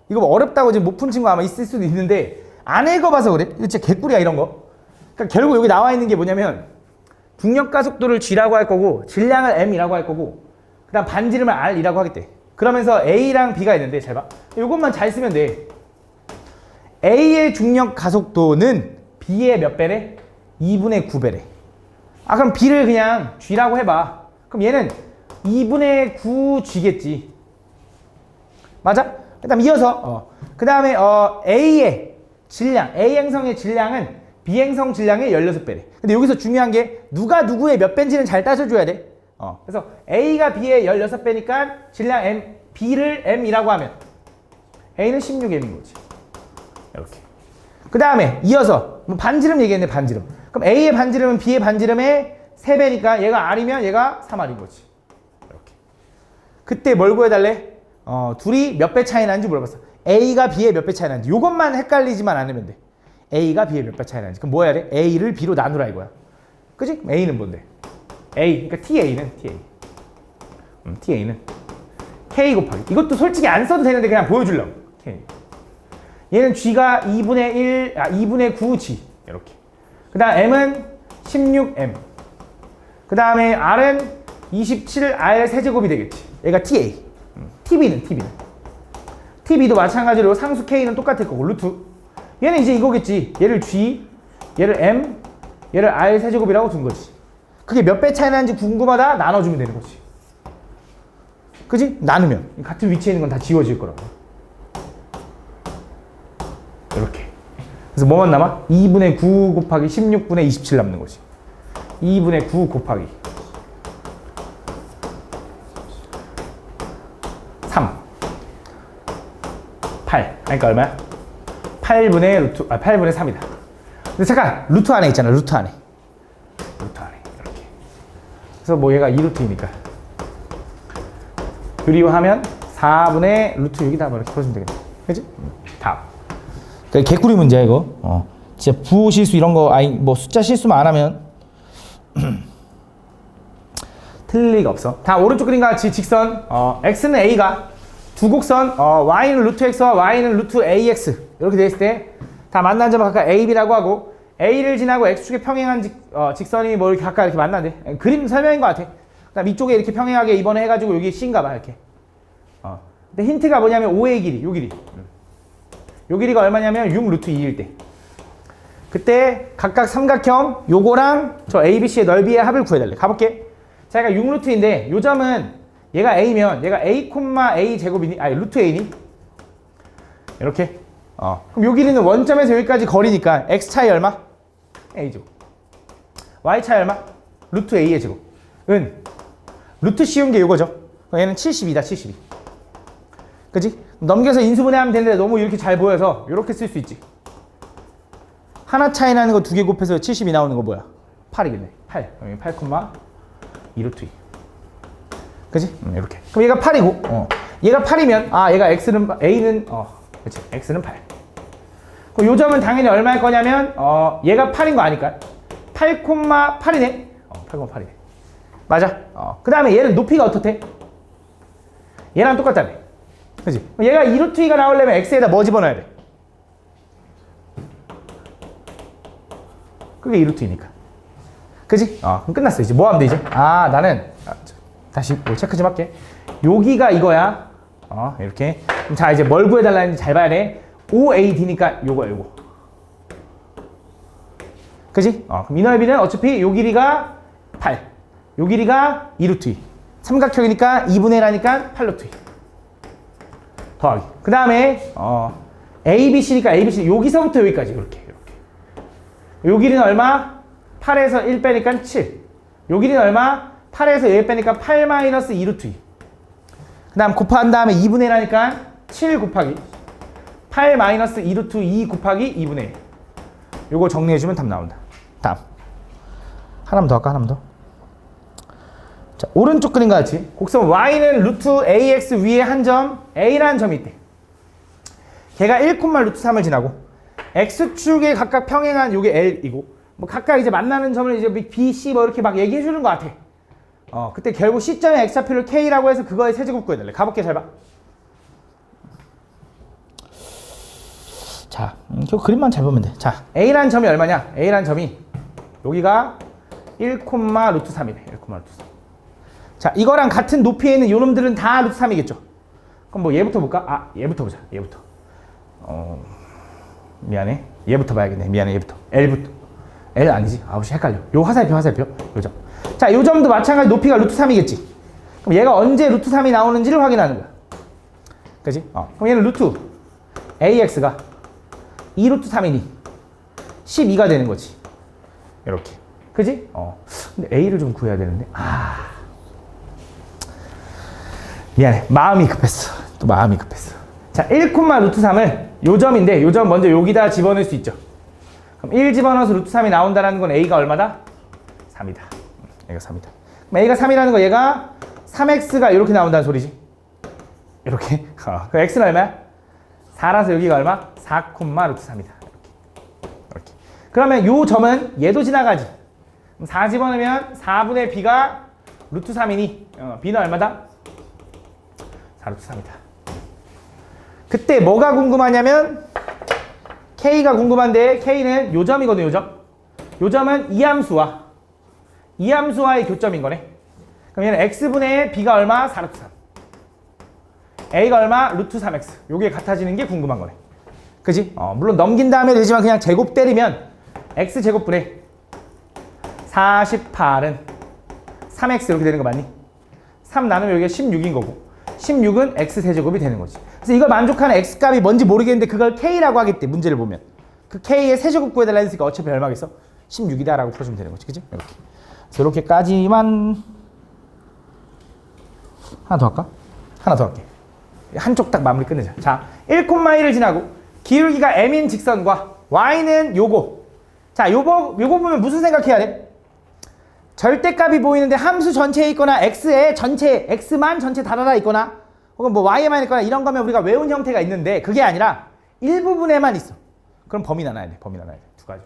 이거 뭐 어렵다고 지금 못 푼 친구 아마 있을 수도 있는데 안 읽어봐서 그래. 이거 진짜 개꿀이야 이런 거. 그러니까 결국 여기 나와 있는 게 뭐냐면 중력가속도를 G라고 할 거고 질량을 M이라고 할 거고 그 다음 반지름을 R이라고 하겠대. 그러면서 A랑 B가 있는데 잘 봐. 이것만 잘 쓰면 돼. A의 중력 가속도는 B의 몇 배래? 2분의 9배래. 그럼 B를 그냥 G라고 해봐. 그럼 얘는 2분의 9G겠지. 맞아? 그 다음 이어서 그 다음에 A의 질량, A 행성의 질량은 B 행성 질량의 16배래. 근데 여기서 중요한 게 누가 누구의 몇 배인지는 잘 따져줘야 돼. 그래서 A가 B의 16배니까 질량 M, B를 M이라고 하면 A는 16M인 거지. 이렇게. 그 다음에 이어서 뭐 반지름 얘기했네. 반지름. 그럼 A의 반지름은 B의 반지름의 3배니까 얘가 R이면 얘가 3R인 거지. 이렇게. 그때 뭘 구해달래? 둘이 몇 배 차이 나는지 물어봤어. A가 B의 몇 배 차이 나는지. 요것만 헷갈리지만 않으면 돼. A가 B의 몇 배 차이 나는지. 그럼 뭐 해야 돼? A를 B로 나누라 이거야. 그치? A는 뭔데? A, 그러니까 TA는 TA는 K 곱하기, 이것도 솔직히 안 써도 되는데 그냥 보여주려고. K. 얘는 G가 2분의 9G 이렇게. 그 다음 M은 16M. 그 다음에 R은 27R 세제곱이 되겠지. 얘가 TA. TB는 TB도 마찬가지로 상수 K는 똑같을 거고 루트. 얘는 이제 이거겠지. 얘를 G, 얘를 M, 얘를 R 세제곱이라고 둔 거지. 그게 몇 배 차이 나는지 궁금하다? 나눠주면 되는 거지. 그지? 나누면 같은 위치에 있는 건 다 지워질 거라고. 이렇게. 그래서 뭐만 남아? 2분의 9 곱하기 16분의 27 남는 거지. 2분의 9 곱하기 3 8. 그러니까 얼마야? 8분의 3이다. 근데 잠깐, 루트 안에 있잖아. 루트 안에 이렇게. 그래서 뭐 얘가 2루트이니까 그리워하면 4분의 루트 6이다. 뭐 이렇게 풀어주면 되겠네. 그치? 다음. 그러니까 개꿀이 문제야 이거. 진짜 부호 실수 이런 거, 뭐 숫자 실수만 안 하면 틀릴 리가 없어. 다 오른쪽 그림과 같이 직선, x는 a가 두 곡선, y는 루트 x와 y는 루트 ax 이렇게 돼 있을 때 다 만난 점을 각각 a, b라고 하고, a를 지나고 x축에 평행한 직선이 뭐 이렇게 각각 이렇게 만난대. 그림 설명인 것 같아. 그다음 이쪽에 이렇게 평행하게 이번에 해가지고 여기 c인가 봐 이렇게. 근데 힌트가 뭐냐면 5의 길이, 요 길이. 요 길이가 얼마냐면 6 루트 2일 때. 그때 각각 삼각형 요거랑 저 ABC의 넓이의 합을 구해달래. 가볼게. 자, 얘가 6루트인데 요 점은 얘가 A면 얘가 A, A 제곱이니? 아니 루트 A니? 이렇게. 그럼 요 길이는 원점에서 여기까지 거리니까 X 차이 얼마? A제곱. Y 차이 얼마? 루트 A의 제곱. 루트 씌운 게 요거죠. 그럼 얘는 72다, 72. 그치? 넘겨서 인수분해하면 되는데 너무 이렇게 잘 보여서 이렇게 쓸 수 있지. 하나 차이 나는 거 두 개 곱해서 70이 나오는 거 뭐야? 8이겠네. 8. 8, 2루트 2. 그치? 이렇게. 그럼 얘가 8이고, 얘가 8이면, 얘가 A는, 그치. X는 8. 그럼 요 점은 당연히 얼마일 거냐면, 얘가 8인 거 아닐까? 8,8이네? 8,8이네. 맞아. 그 다음에 얘는 높이가 어떻대? 얘랑 똑같다며. 그치? 얘가 2루트 2가 나오려면 X에다 뭐 집어넣어야 돼? 그게 2루트이니까. 그지? 그럼 끝났어. 이제 뭐 하면 돼, 이제? 나는, 다시 뭐 체크 좀 할게. 여기가 이거야. 이렇게. 그럼 자, 이제 뭘 구해달라는지 잘 봐야 돼. OAD니까 요거야, 요거. 그지? 그럼 이 넓이는 어차피 요 길이가 8. 요 길이가 2루트 2. 삼각형이니까 2분의 1하니까 8루트 2. 더하기. 그 다음에, ABC니까 ABC. 여기서부터 여기까지. 이렇게. 요 길이는 얼마? 8에서 1 빼니까 7. 요 길이는 얼마? 8에서 1 빼니까 8 마이너스 2루트 2. 그 다음 곱한 다음에 2분의 1 하니까 7 곱하기 8 마이너스 2루트 2 곱하기 2분의 1. 요거 정리해주면 답 나온다. 다음. 하나만 더 할까? 하나만 더. 자, 오른쪽 그림과 같이 곡선 y는 루트 ax 위에 한 점 a라는 점이 있대. 걔가 1, 루트 3을 지나고 x축에 각각 평행한 요게 L이고, 뭐 각각 이제 만나는 점을 이제 B, C 뭐 이렇게 막 얘기해 주는 것 같아. 그때 결국 C점의 X좌표를 K라고 해서 그거의 세제곱 구해달래. 가볼게, 잘 봐. 자, 그 그림만 잘 보면 돼. 자, A라는 점이 얼마냐? A라는 점이 여기가 1, 루트 3이네. 1, 루트 3. 자, 이거랑 같은 높이에 있는 요 놈들은 다 루트 3이겠죠. 그럼 뭐 얘부터 볼까? 얘부터 보자. 얘부터. 미안해. 얘부터 봐야겠네. 미안해. 얘부터. L부터. L 아니지. 헷갈려. 요 화살표. 요 점. 자, 요 점도 마찬가지 높이가 루트 3이겠지. 그럼 얘가 언제 루트 3이 나오는지를 확인하는 거야. 그지? 그럼 얘는 루트 AX가 2 루트 3이니 12가 되는 거지. 이렇게. 그지? 근데 A를 좀 구해야 되는데. 미안해. 마음이 급했어. 자, 1, 루트 3을 요 점인데 요 점 먼저 여기다 집어넣을 수 있죠. 그럼 1 집어넣어서 루트 3이 나온다는 건 A가 얼마다? 3이다. A가 3이다. 그럼 A가 3이라는 거 얘가 3X가 이렇게 나온다는 소리지. 이렇게. 그럼 X는 얼마야? 4라서 여기가 얼마? 4, 루트 3이다. 이렇게. 그러면 요 점은 얘도 지나가지. 그럼 4 집어넣으면 4분의 b가 루트 3이니 b는 얼마다? 4 루트 3이다. 그때 뭐가 궁금하냐면 k가 궁금한데 k는 요점이거든요. 요점. 요점은 이 함수와의 교점인 거네. 그럼 얘는 x분의 b가 얼마? 4 루트 3. a가 얼마? 루트 3x. 요게 같아지는 게 궁금한 거네. 그지? 물론 넘긴 다음에 되지만 그냥 제곱 때리면 x제곱분의 48은 3x 이렇게 되는 거 맞니? 3 나누면 여기가 16인 거고 16은 x세제곱이 되는 거지. 그래서 이걸 만족하는 x값이 뭔지 모르겠는데 그걸 k라고 하겠대. 문제를 보면. 그 k의 세제곱 구해달라 했으니까 어차피 얼마겠어? 16이다 라고 풀어주면 되는 거지. 그지? 이렇게. 그래서 이렇게까지만 하나 더 할까? 하나 더 할게. 한쪽 딱 마무리 끝내자. 자, 1,1을 지나고 기울기가 m인 직선과 y는 요거. 자, 요거 보면 무슨 생각해야 돼? 절대값이 보이는데 함수 전체에 있거나 x에 전체, x만 전체 달아나 있거나 혹은 뭐 y에만 있거나 이런 거면 우리가 외운 형태가 있는데 그게 아니라 일부분에만 있어. 그럼 범위 나눠야 돼. 범위 나눠야 돼. 두 가지.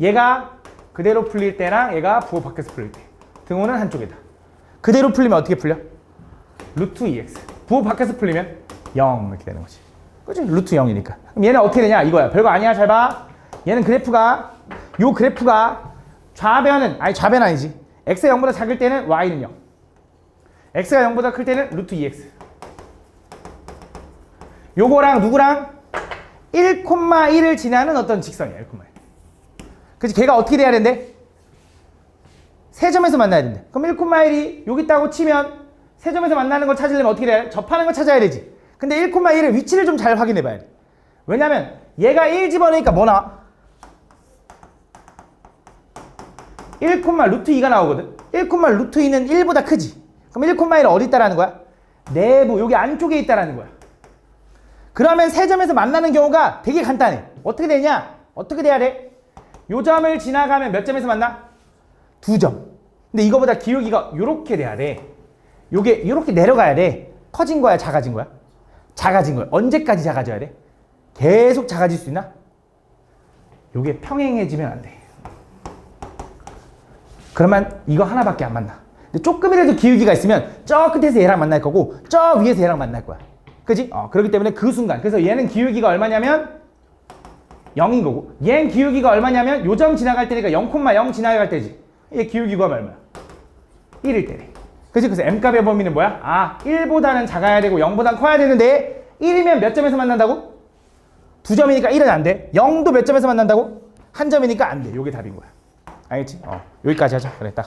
얘가 그대로 풀릴 때랑 얘가 부호 밖에서 풀릴 때. 등호는 한쪽이다. 그대로 풀리면 어떻게 풀려? 루트 2x. 부호 밖에서 풀리면 0 이렇게 되는 거지. 그치? 루트 0이니까. 그럼 얘는 어떻게 되냐? 이거야. 별거 아니야. 잘 봐. 얘는 요 그래프가 좌변은 아니지. x가 0보다 작을 때는 y는 0. x가 0보다 클 때는 루트 2x. 요거랑 누구랑? 1,1을 지나는 어떤 직선이야. 1,1. 그치? 걔가 어떻게 돼야 된대? 세 점에서 만나야 된대. 그럼 1,1이 여기 있다고 치면 세 점에서 만나는 걸 찾으려면 어떻게 돼야 돼? 접하는 걸 찾아야 되지. 근데 1,1의 위치를 좀 잘 확인해 봐야 돼. 왜냐면 얘가 1 집어넣으니까 뭐 나와? 1, 루트 2가 나오거든. 1, 루트 2는 1보다 크지. 그럼 1,1은 어디 있다라는 거야? 내부, 여기 안쪽에 있다라는 거야. 그러면 세 점에서 만나는 경우가 되게 간단해. 어떻게 되냐? 어떻게 돼야 돼? 요 점을 지나가면 몇 점에서 만나? 2점. 근데 이거보다 기울기가 요렇게 돼야 돼. 요게 요렇게 내려가야 돼. 커진 거야, 작아진 거야? 작아진 거야. 언제까지 작아져야 돼? 계속 작아질 수 있나? 요게 평행해지면 안 돼. 그러면 이거 하나밖에 안 만나. 근데 조금이라도 기울기가 있으면 저 끝에서 얘랑 만날 거고 저 위에서 얘랑 만날 거야. 그지? 그렇기 때문에 그 순간. 그래서 얘는 기울기가 얼마냐면 0인 거고 얘는 기울기가 얼마냐면 요 점 지나갈 때니까 0,0 지나갈 때지. 얘 기울기가 얼마야? 1일 때래. 그치? 그래서 m값의 범위는 뭐야? 1보다는 작아야 되고 0보다는 커야 되는데 1이면 몇 점에서 만난다고? 2점이니까 1은 안 돼. 0도 몇 점에서 만난다고? 1점이니까 안 돼. 요게 답인 거야. 알겠지? 여기까지 하자. 그래, 딱.